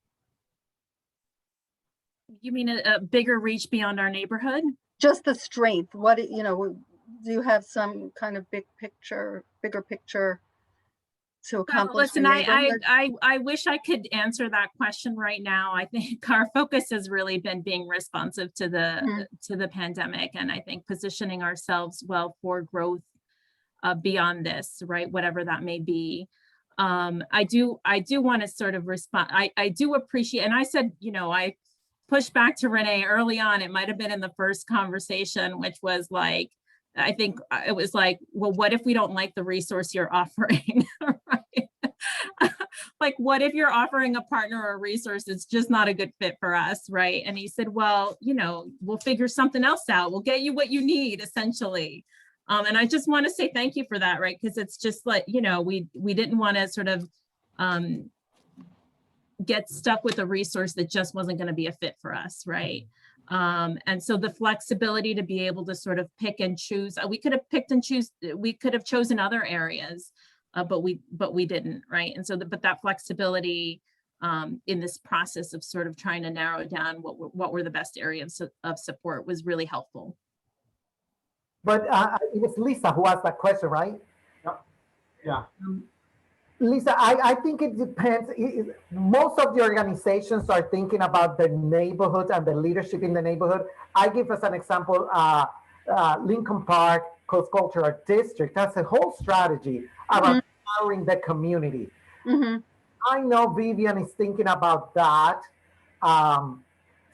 You mean a bigger reach beyond our neighborhood? Just the strength. What, you know, do you have some kind of bigger picture to accomplish? Listen, I wish I could answer that question right now. I think our focus has really been being responsive to the pandemic, and I think positioning ourselves well for growth beyond this, right? Whatever that may be. I do want to sort of respond. I do appreciate, and I said, you know, I push back to Renee early on. It might have been in the first conversation, which was like, I think it was like, well, what if we don't like the resource you're offering? Right? Like, what if you're offering a partner or a resource that's just not a good fit for us, right? And he said, well, you know, we'll figure something else out. We'll get you what you need, essentially. And I just want to say thank you for that, right? Because it's just like, you know, we didn't want to sort of get stuck with a resource that just wasn't going to be a fit for us, right? And so the flexibility to be able to sort of pick and choose, we could have picked and choose, we could have chosen other areas, but we didn't, right? And so, but that flexibility in this process of sort of trying to narrow down what were the best areas of support was really helpful. But it was Lisa who asked that question, right? Yep. Yeah. Lisa, I think it depends. Most of the organizations are thinking about the neighborhoods and the leadership in the neighborhood. I give us an example, Lincoln Park Coast Cultural District has a whole strategy around empowering the community. I know Vivian is thinking about that.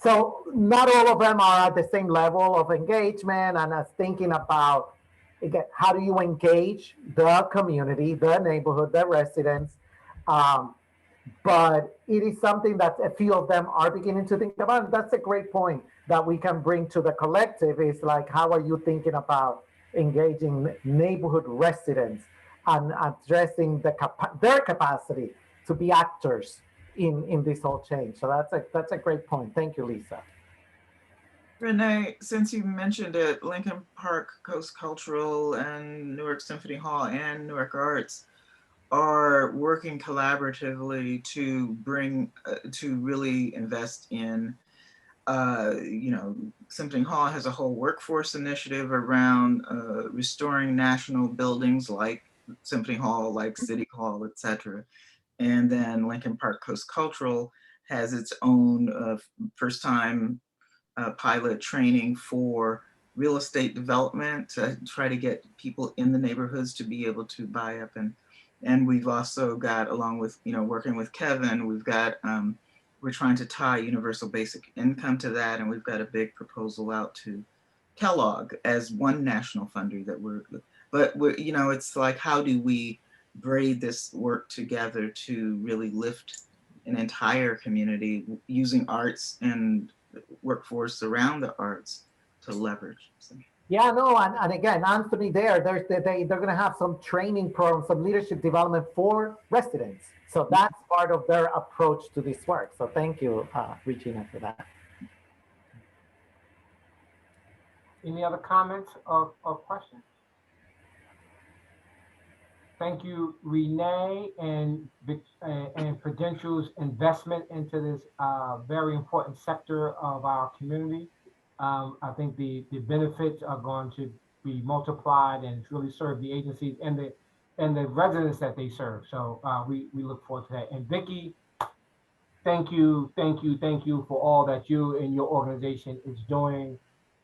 So not all of them are at the same level of engagement and as thinking about, again, how do you engage the community, the neighborhood, the residents? But it is something that a few of them are beginning to think about. And that's a great point that we can bring to the collective is like, how are you thinking about engaging neighborhood residents and addressing their capacity to be actors in this whole change? So that's a great point. Thank you, Lisa. Renee, since you mentioned it, Lincoln Park Coast Cultural and Newark Symphony Hall and Newark Arts are working collaboratively to bring, to really invest in, you know, Symphony Hall has a whole workforce initiative around restoring national buildings like Symphony Hall, like City Hall, et cetera. And then Lincoln Park Coast Cultural has its own first time pilot training for real estate development to try to get people in the neighborhoods to be able to buy up. And we've also got, along with, you know, working with Kevin, we've got, we're trying to tie universal basic income to that. And we've got a big proposal out to Kellogg as one national funder that we're, you know, it's like, how do we braid this work together to really lift an entire community using arts and workforce around the arts to leverage. So. Yeah, no, and again, Anthony, they're going to have some training programs, some leadership development for residents. So that's part of their approach to this work. So thank you, Regina, for that. Any other comments or questions? Thank you, Renee and Prudential's investment into this very important sector of our community. I think the benefits are going to be multiplied and really serve the agencies and the residents that they serve. So we look forward to that. And Vicki, thank you for all that you and your organization is doing,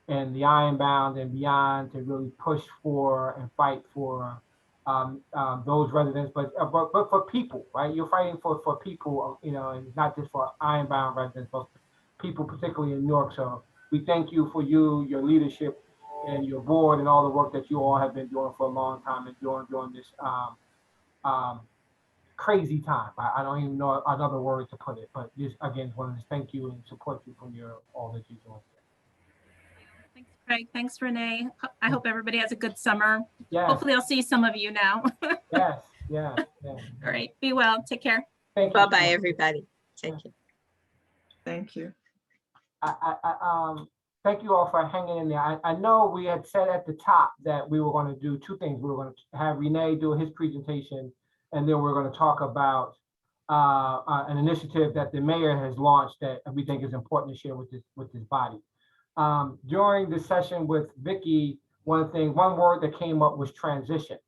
and the Ironbound and beyond to really push for and fight for those residents, but for people, right? You're fighting for people, you know, and not just for Ironbound residents, but people, particularly in Newark. So we thank you for your leadership and your board and all the work that you all have been doing for a long time and during this crazy time. I don't even know another word to put it, but just again, want to thank you and support you for all that you're doing. Thanks, Craig. Thanks, Renee. I hope everybody has a good summer. Yes. Hopefully I'll see some of you now. Yes. All right. Be well. Take care. Thank you. Bye-bye, everybody. Thank you. Thank you. Thank you all for hanging in there. I know we had said at the top that we were going to do two things. We were going to have Renee do his presentation, and then we're going to talk about an initiative that the mayor has launched that we think is important to share with this body. During the session with Vicki, one word that came up was transition.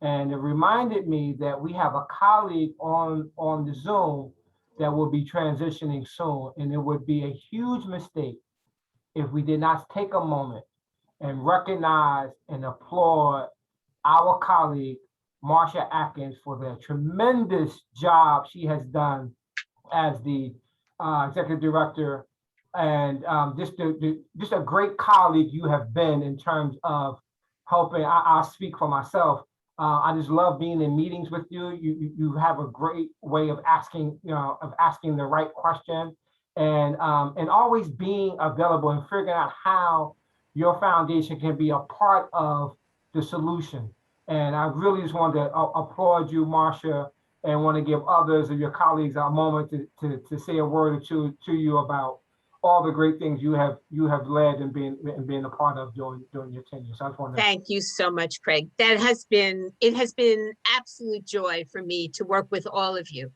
And it reminded me that we have a colleague on the Zoom that will be transitioning soon. And it would be a huge mistake if we did not take a moment and recognize and applaud our colleague, Marsha Atkins, for the tremendous job she has done as the executive director and just a great colleague you have been in terms of helping. I'll speak for myself. I just love being in meetings with you. You have a great way of asking, asking the right question, and always being available and figuring out how your foundation can be a part of the solution. And I really just wanted to applaud you, Marcia, and want to give others of your colleagues a moment to say a word or two to you about all the great things you have led and being a part of during your tenure. So I just want to Thank you so much, Craig. It has been absolute joy for me to work with all of you.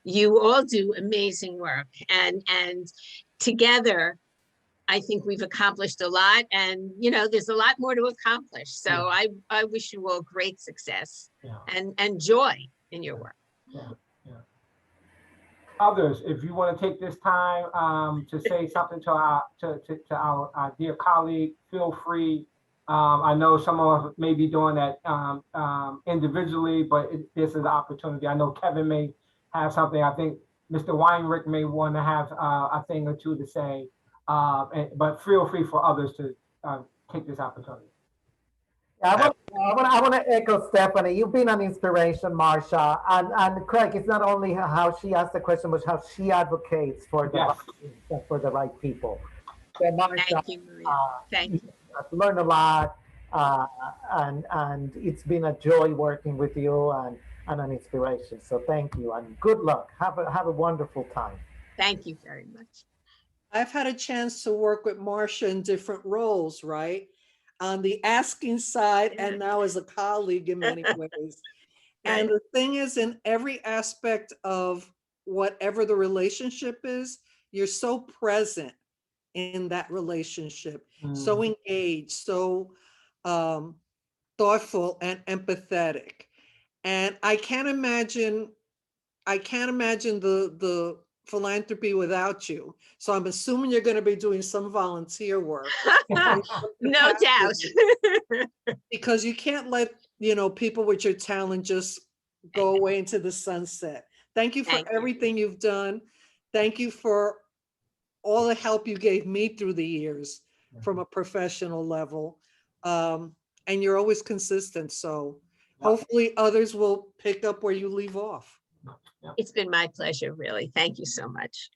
You all do amazing work, and together, I think we've accomplished a lot, and there's a lot more to accomplish. So I wish you all great success and joy in your work. Others, if you want to take this time to say something to our dear colleague, feel free. I know some of us may be doing that individually, but this is an opportunity. I know Kevin may have something. I think Mr. Weinrich may want to have a thing or two to say, but feel free for others to take this opportunity. I want to echo Stephanie. You've been an inspiration, Marcia, and Craig. It's not only how she asked the question, but how she advocates for the right people. So, Marcia, thank you, Maria. Thank you. I've learned a lot, and it's been a joy working with you and an inspiration. So thank you and good luck. Have a wonderful time. Thank you very much. I've had a chance to work with Marcia in different roles, right? On the asking side and now as a colleague in many ways. And the thing is, in every aspect of whatever the relationship is, you're so present in that relationship, so engaged, so thoughtful and empathetic. And I can't imagine the philanthropy without you. So I'm assuming you're going to be doing some volunteer work. No doubt. Because you can't let, people with your talent just go away into the sunset. Thank you for everything you've done. Thank you for all the help you gave me through the years from a professional level. And you're always consistent. So hopefully others will pick up where you leave off. It's been my pleasure, really. Thank you so much.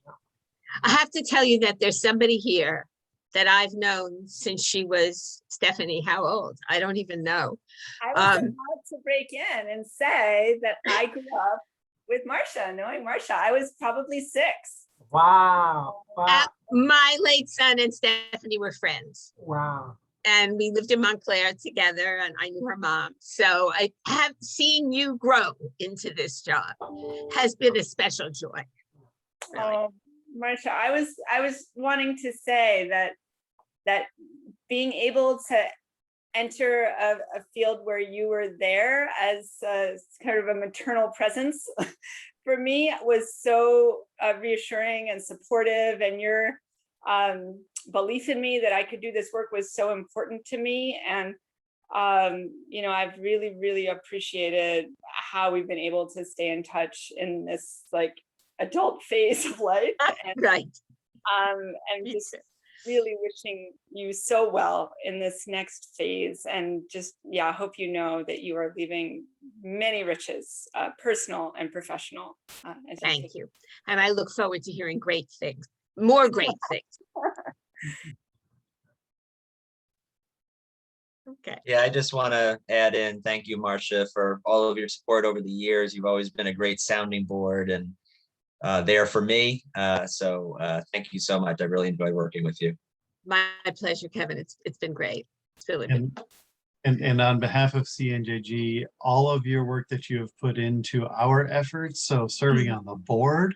I have to tell you that there's somebody here that I've known since she was, Stephanie, how old? I don't even know. I was about to break in and say that I grew up with Marcia, knowing Marcia. I was probably 6. Wow. My late son and Stephanie were friends. Wow. And we lived in Montclair together, and I knew her mom. So I have seen you grow into this job has been a special joy. Really. Marcia, I was wanting to say that being able to enter a field where you were there as kind of a maternal presence for me was so reassuring and supportive, and your belief in me that I could do this work was so important to me. And I've really, really appreciated how we've been able to stay in touch in this adult phase of life. And, and just really wishing you so well in this next phase, and just I hope you know that you are leaving many riches, personal and professional. Thank you, and I look forward to hearing great things, more great things. Okay. Yeah, I just want to add in, thank you, Marcia, for all of your support over the years. You've always been a great sounding board and there for me. So thank you so much. I really enjoyed working with you. My pleasure, Kevin. It's been great. It's really been. And on behalf of CNJG, all of your work that you have put into our efforts, so serving on the board,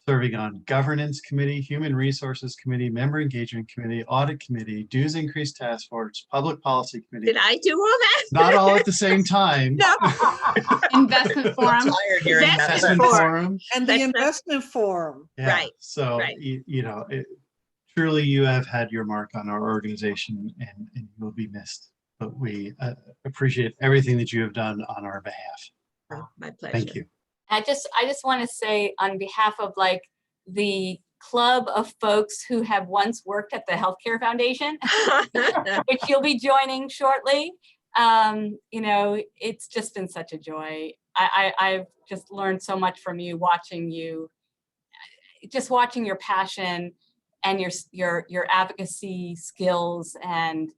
serving on governance committee, human resources committee, member engagement committee, audit committee, dues increase task force, public policy committee. Did I do all that? Not all at the same time. No. Investment forum. Investment forum. And the investment forum. Yeah. Right. So, truly you have had your mark on our organization, and you will be missed. But we appreciate everything that you have done on our behalf. Oh, my pleasure. Thank you. I just want to say on behalf of the club of folks who have once worked at the Healthcare Foundation, which you'll be joining shortly. You know, it's just been such a joy. I've just learned so much from you, watching you, just watching your passion and your advocacy skills, and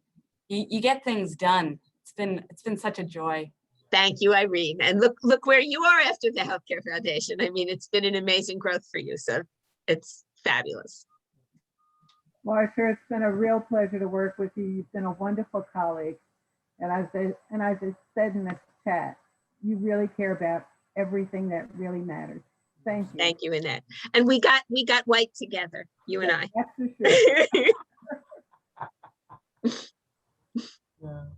you get things done. It's been such a joy. Thank you, Irene. And look where you are after the Healthcare Foundation. I mean, it's been an amazing growth for you. So it's fabulous. Marsha, it's been a real pleasure to work with you. You've been a wonderful colleague. And as I said in the chat, you really care about everything that really matters. Thank you. Thank you, Annette. And we got white together, you and I. That's for sure.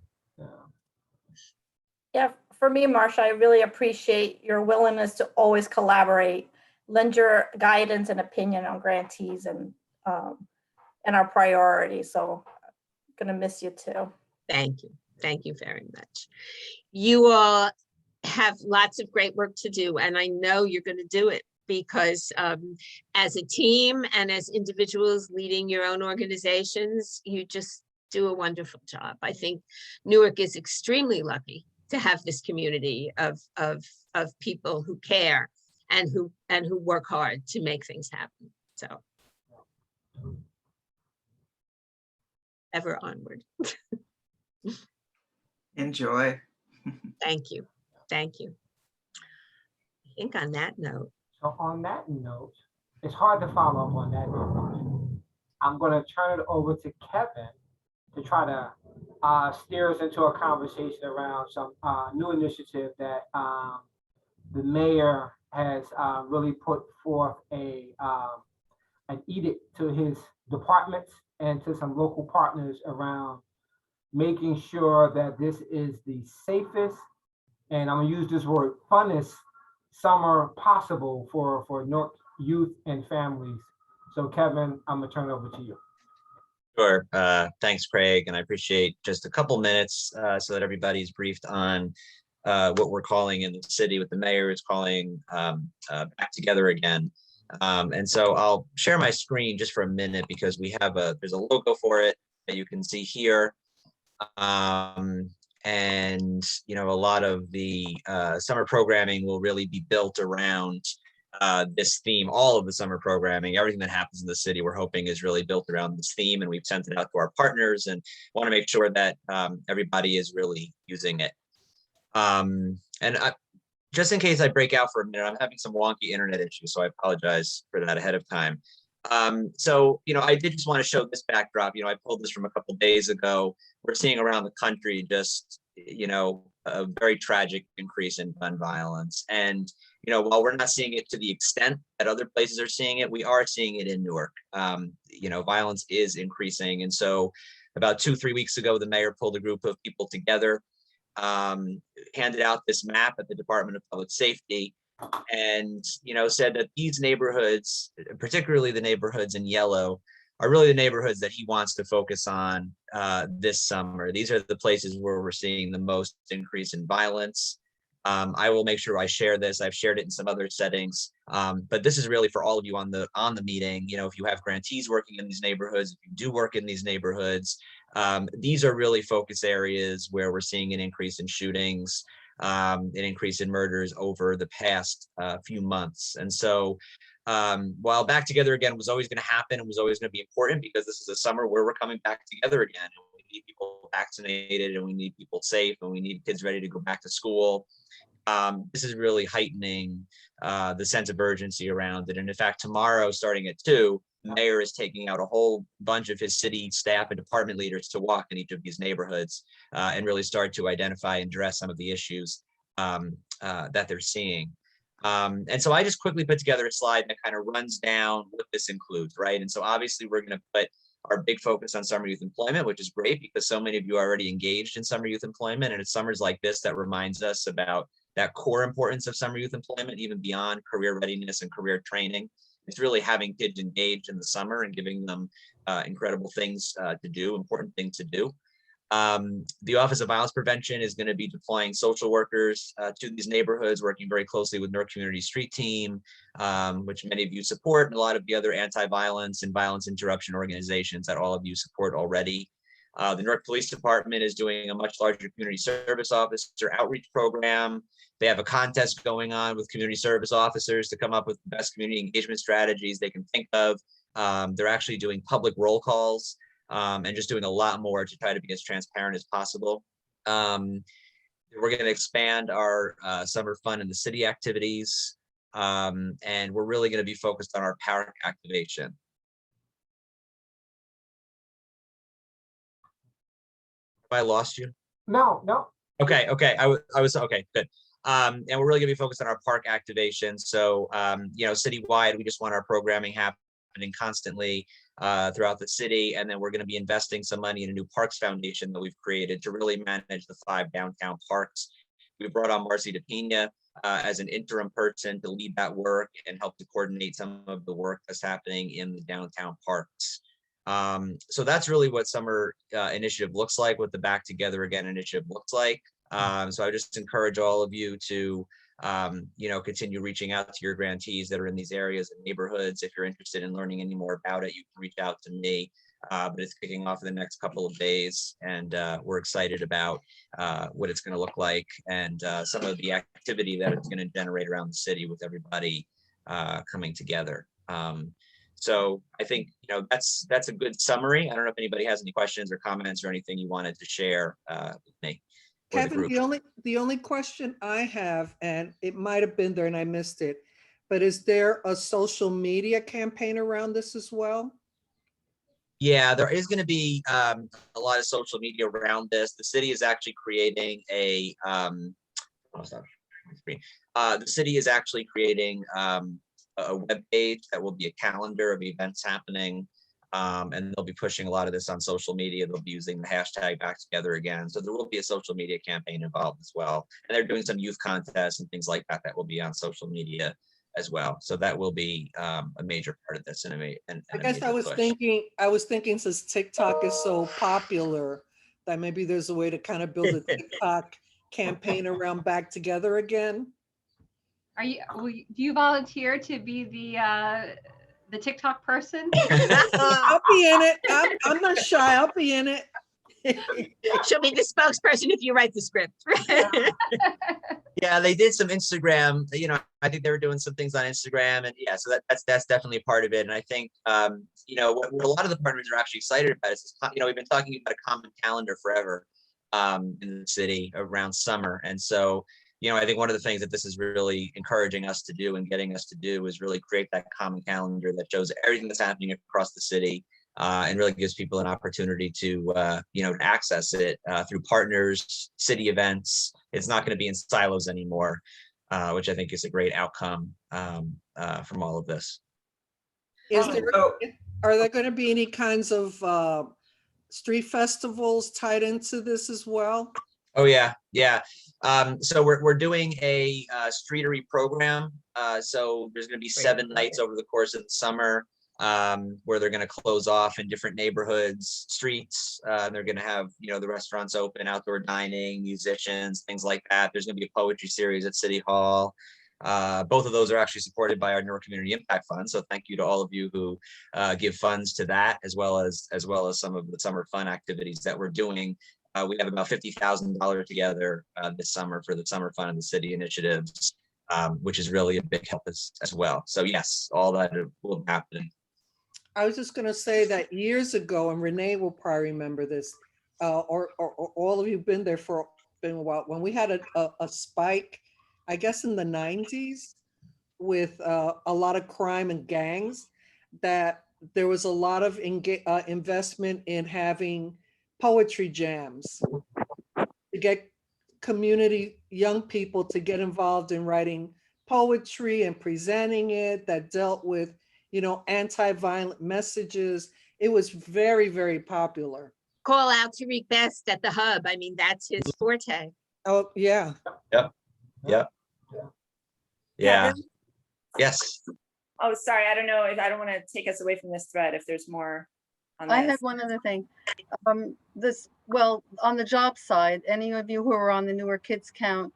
Yeah, for me, Marsha, I really appreciate your willingness to always collaborate, lend your guidance and opinion on grantees and our priorities. So I'm gonna miss you too. Thank you. Thank you very much. You all have lots of great work to do, and I know you're going to do it because as a team and as individuals leading your own organizations, you just do a wonderful job. I think Newark is extremely lucky to have this community of people who care and who work hard to make things happen. So ever onward. Enjoy. Thank you. Thank you. I think on that note. So on that note, it's hard to follow up on that note. I'm going to turn it over to Kevin to try to steer us into a conversation around some new initiative that the mayor has really put forth an edict to his departments and to some local partners around making sure that this is the safest, and I'm gonna use this word, funnest summer possible for Newark youth and families. So Kevin, I'm gonna turn it over to you. Sure. Thanks, Craig. And I appreciate just a couple minutes so that everybody's briefed on what we're calling in the city, what the mayor is calling Back Together Again. And so I'll share my screen just for a minute because we have there's a logo for it that you can see here. And, you know, a lot of the summer programming will really be built around this theme. All of the summer programming, everything that happens in the city, we're hoping is really built around this theme, and we've sent it out to our partners and want to make sure that everybody is really using it. Just in case I break out for a minute, I'm having some wonky internet issues, so I apologize for that ahead of time. So, you know, I did just want to show this backdrop. You know, I pulled this from a couple of days ago. We're seeing around the country just, you know, a very tragic increase in gun violence. And, you know, while we're not seeing it to the extent that other places are seeing it, we are seeing it in Newark. You know, violence is increasing. And so about 2-3 weeks ago, the mayor pulled a group of people together, handed out this map at the Department of Public Safety, and, you know, said that these neighborhoods, particularly the neighborhoods in yellow, are really the neighborhoods that he wants to focus on this summer. These are the places where we're seeing the most increase in violence. I will make sure I share this. I've shared it in some other settings, but this is really for all of you on the meeting. You know, if you have grantees working in these neighborhoods, if you do work in these neighborhoods, these are really focus areas where we're seeing an increase in shootings, an increase in murders over the past few months. And so while Back Together Again was always going to happen and was always going to be important, because this is a summer where we're coming back together again, and we need people vaccinated, and we need people safe, and we need kids ready to go back to school. This is really heightening the sense of urgency around it. And in fact, tomorrow, starting at 2, the mayor is taking out a whole bunch of his city staff and department leaders to walk in each of these neighborhoods and really start to identify and address some of the issues that they're seeing. And so I just quickly put together a slide that kind of runs down what this includes, right? And so obviously we're going to put our big focus on summer youth employment, which is great because so many of you are already engaged in summer youth employment. And it's summers like this that reminds us about that core importance of summer youth employment, even beyond career readiness and career training. It's really having kids engaged in the summer and giving them incredible things to do, important things to do. The Office of Violence Prevention is going to be deploying social workers to these neighborhoods, working very closely with Newark Community Street Team, which many of you support, and a lot of the other anti-violence and violence interruption organizations that all of you support already. The Newark Police Department is doing a much larger community service officer outreach program. They have a contest going on with community service officers to come up with the best community engagement strategies they can think of. They're actually doing public roll calls and just doing a lot more to try to be as transparent as possible. We're going to expand our summer fun in the city activities, and we're really going to be focused on our park activation. Have I lost you? No. Okay. I was okay. Good. And we're really going to be focused on our park activation. So, citywide, we just want our programming happening constantly throughout the city. And then we're going to be investing some money in a new parks foundation that we've created to really manage the 5 downtown parks. We brought on Marcy DePina as an interim person to lead that work and help to coordinate some of the work that's happening in the downtown parks. So that's really what summer initiative looks like, what the Back Together Again initiative looks like. So I just encourage all of you to, continue reaching out to your grantees that are in these areas and neighborhoods. If you're interested in learning any more about it, you can reach out to me. But it's kicking off in the next couple of days, and we're excited about what it's going to look like and some of the activity that it's going to generate around the city with everybody coming together. So I think, that's a good summary. I don't know if anybody has any questions or comments or anything you wanted to share with me. Kevin, the only question I have, and it might have been there and I missed it, but is there a social media campaign around this as well? Yeah, there is going to be a lot of social media around this. The city is actually creating a a web page that will be a calendar of events happening, and they'll be pushing a lot of this on social media. They'll be using the hashtag Back Together Again. So there will be a social media campaign involved as well. And they're doing some youth contests and things like that that will be on social media as well. So that will be a major part of this. I guess I was thinking since TikTok is so popular, that maybe there's a way to kind of build a TikTok campaign around Back Together Again. Do you volunteer to be the TikTok person? I'll be in it. I'm not shy. I'll be in it. She'll be the spokesperson if you write the script. Yeah, they did some Instagram, I think they were doing some things on Instagram, and yeah, so that's definitely a part of it. And I think, what a lot of the partners are actually excited about is, we've been talking about a common calendar forever in the city around summer. And so, I think one of the things that this is really encouraging us to do and getting us to do is really create that common calendar that shows everything that's happening across the city, and really gives people an opportunity to, access it through partners, city events. It's not going to be in silos anymore, which I think is a great outcome from all of this. Are there going to be any kinds of street festivals tied into this as well? Oh yeah. So we're doing a streetery program. So there's going to be 7 nights over the course of the summer, where they're going to close off in different neighborhoods, streets. They're going to have, the restaurants open, outdoor dining, musicians, things like that. There's going to be a poetry series at City Hall. Both of those are actually supported by our Newark Community Impact Fund. So thank you to all of you who give funds to that, as well as some of the summer fun activities that we're doing. We have about $50,000 together this summer for the Summer Fun in the City initiatives, which is really a big help as well. So yes, all that will happen. I was just going to say that years ago, and Renee will probably remember this, or all of you have been there for a while, when we had a spike, I guess in the 90s, with a lot of crime and gangs, that there was a lot of investment in having poetry jams to get community young people to get involved in writing poetry and presenting it, that dealt with, anti-violent messages. It was very, very popular. Call out Tariq Best at the Hub. I mean, that's his forte. Oh, yeah. Yep. Yeah. Yes. Oh, sorry. I don't know if I don't want to take us away from this thread if there's more on this. I had one other thing. well, on the job side, any of you who are on the Newark Kids Count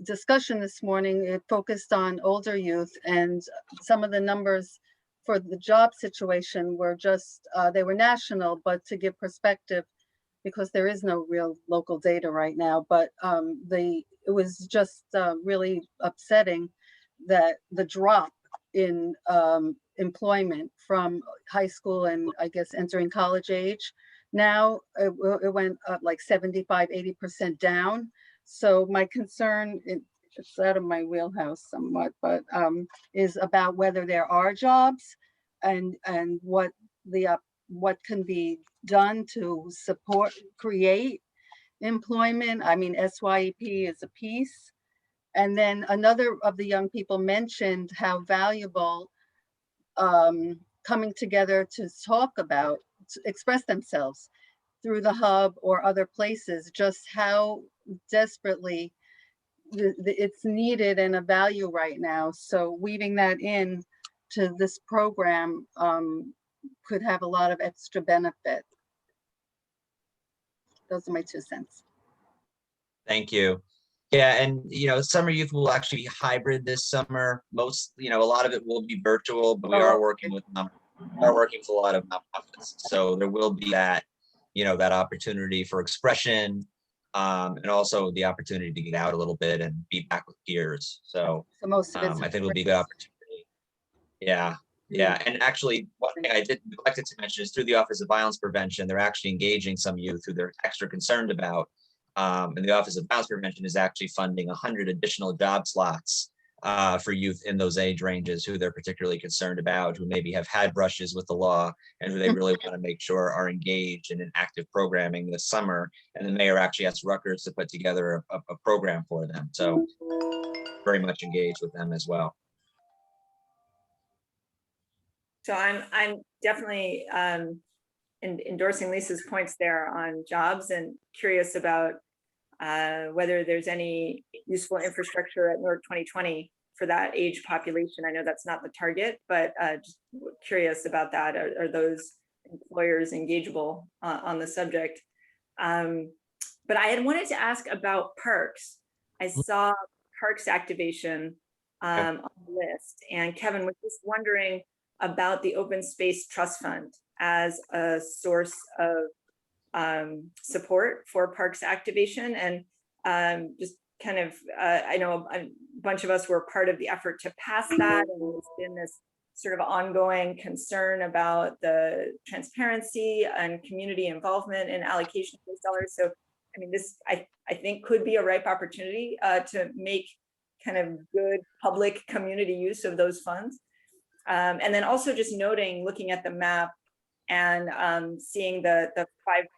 discussion this morning, it focused on older youth, and some of the numbers for the job situation were just, they were national, but to give perspective, because there is no real local data right now, but it was just really upsetting that the drop in employment from high school and I guess entering college age. Now it went up like 75–80% down. So my concern, it's out of my wheelhouse somewhat, but is about whether there are jobs and what can be done to support, create employment. I mean, SYEP is a piece. And then another of the young people mentioned how valuable coming together to talk about, to express themselves through the hub or other places, just how desperately it's needed and a value right now. So weaving that in to this program could have a lot of extra benefit. Those are my 2 cents. Thank you. Yeah, and summer youth will actually be hybrid this summer. Most, a lot of it will be virtual, but we are working with a lot of nonprofits. So there will be that, that opportunity for expression, and also the opportunity to get out a little bit and be back with peers. So most of I think it'll be a good opportunity. Yeah. Yeah, and actually, one thing I did neglected to mention is through the Office of Violence Prevention, they're actually engaging some youth who they're extra concerned about. And the Office of Violence Prevention is actually funding 100 additional job slots for youth in those age ranges who they're particularly concerned about, who maybe have had brushes with the law and who they really want to make sure are engaged in an active programming this summer. And the mayor actually asked Rutgers to put together a program for them. So very much engaged with them as well. So I'm definitely endorsing Lisa's points there on jobs, and curious about whether there's any useful infrastructure at Newark 2020 for that age population. I know that's not the target, but just curious about that. Are those employers engageable on the subject? But I had wanted to ask about parks. I saw parks activation on the list, and Kevin was just wondering about the Open Space Trust Fund as a source of support for parks activation. And just kind of, I know a bunch of us were part of the effort to pass that, and there's been this sort of ongoing concern about the transparency and community involvement in allocation of those dollars. So, I mean, this, I think could be a ripe opportunity to make kind of good public community use of those funds. And then also just noting, looking at the map and seeing the 5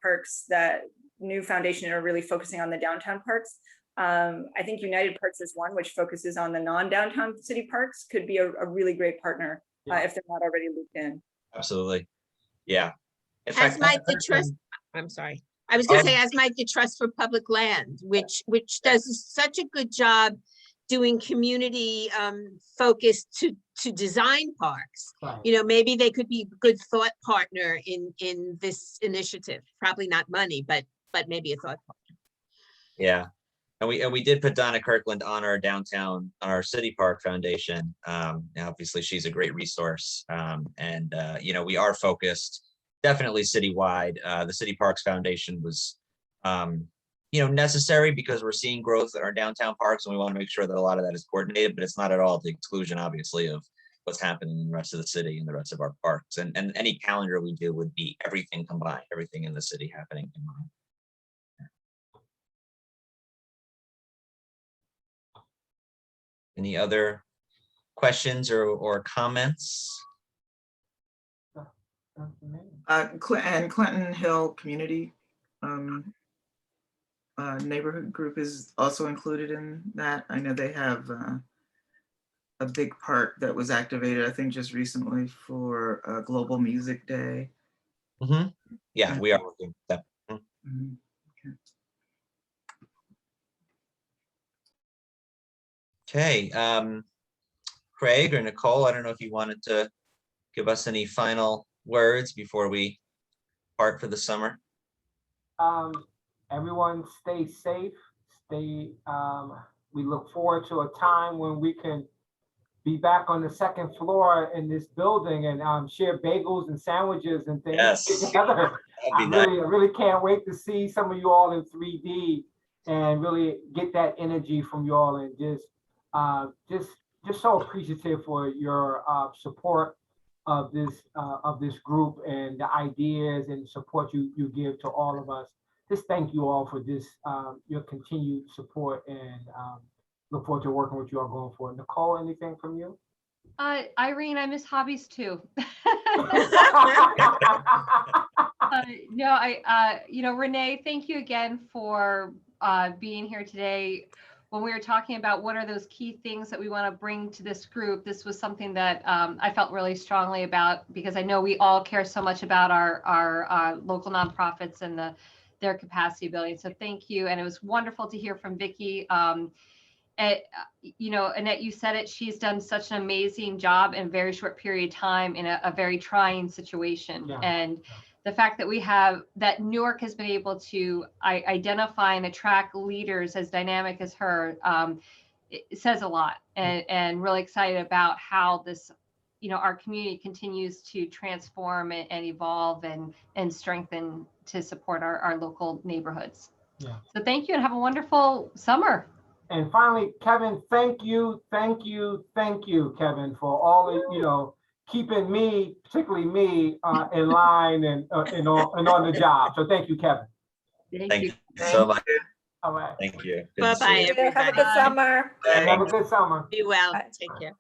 parks that new foundation are really focusing on the downtown parks. I think United Parks is one which focuses on the non-downtown city parks, could be a really great partner if they're not already looped in. Absolutely. Yeah. In As fact, Mike the Trust, I'm sorry. I was going to say, as Mike the Trust for Public Land, which does such a good job doing community focused to design parks. Right. Maybe they could be a good thought partner in this initiative. Probably not money, but maybe a thought partner. Yeah. And we did put Donna Kirkland on our downtown, on our City Park Foundation. Obviously she's a great resource. We are focused definitely citywide. The City Parks Foundation was, necessary because we're seeing growth in our downtown parks, and we want to make sure that a lot of that is coordinated, but it's not at all at the exclusion, obviously, of what's happening in the rest of the city and the rest of our parks. And any calendar we do would be everything combined, everything in the city happening combined. Any other questions or comments? And Clinton Hill Community Neighborhood Group is also included in that. I know they have a big park that was activated, I think, just recently for Global Music Day. Mm-hmm. Yeah, we are working with them. Mm-hmm. Okay. Craig or Nicole, I don't know if you wanted to give us any final words before we part for the summer. everyone stay safe, we look forward to a time when we can be back on the second floor in this building and share bagels and sandwiches and things Yes. together. That'd be nice. I really can't wait to see some of you all in 3D and really get that energy from you all, and just so appreciative for your support of this group and the ideas and support you give to all of us. Just thank you all for this, your continued support, and look forward to working with you all going forward. Nicole, anything from you? Irene, I miss hobbies too. No, Renee, thank you again for being here today. When we were talking about what are those key things that we want to bring to this group, this was something that I felt really strongly about, because I know we all care so much about our local nonprofits and their capacity building. So thank you. And it was wonderful to hear from Vicki. Annette, you said it, she's done such an amazing job in a very short period of time in a very trying situation. Yeah. And the fact that Newark has been able to identify and attract leaders as dynamic as her, it says a lot, and really excited about how this, our community continues to transform and evolve and strengthen to support our local neighborhoods. Yeah. So thank you and have a wonderful summer. And finally, Kevin, thank you, Kevin, for all of, keeping me, particularly me, in line and on the job. So thank you, Kevin. Thank you so much. All right. Thank you. Good to see Bye-bye, you. everybody. Have a good summer. Have a good summer. Be well. Take care.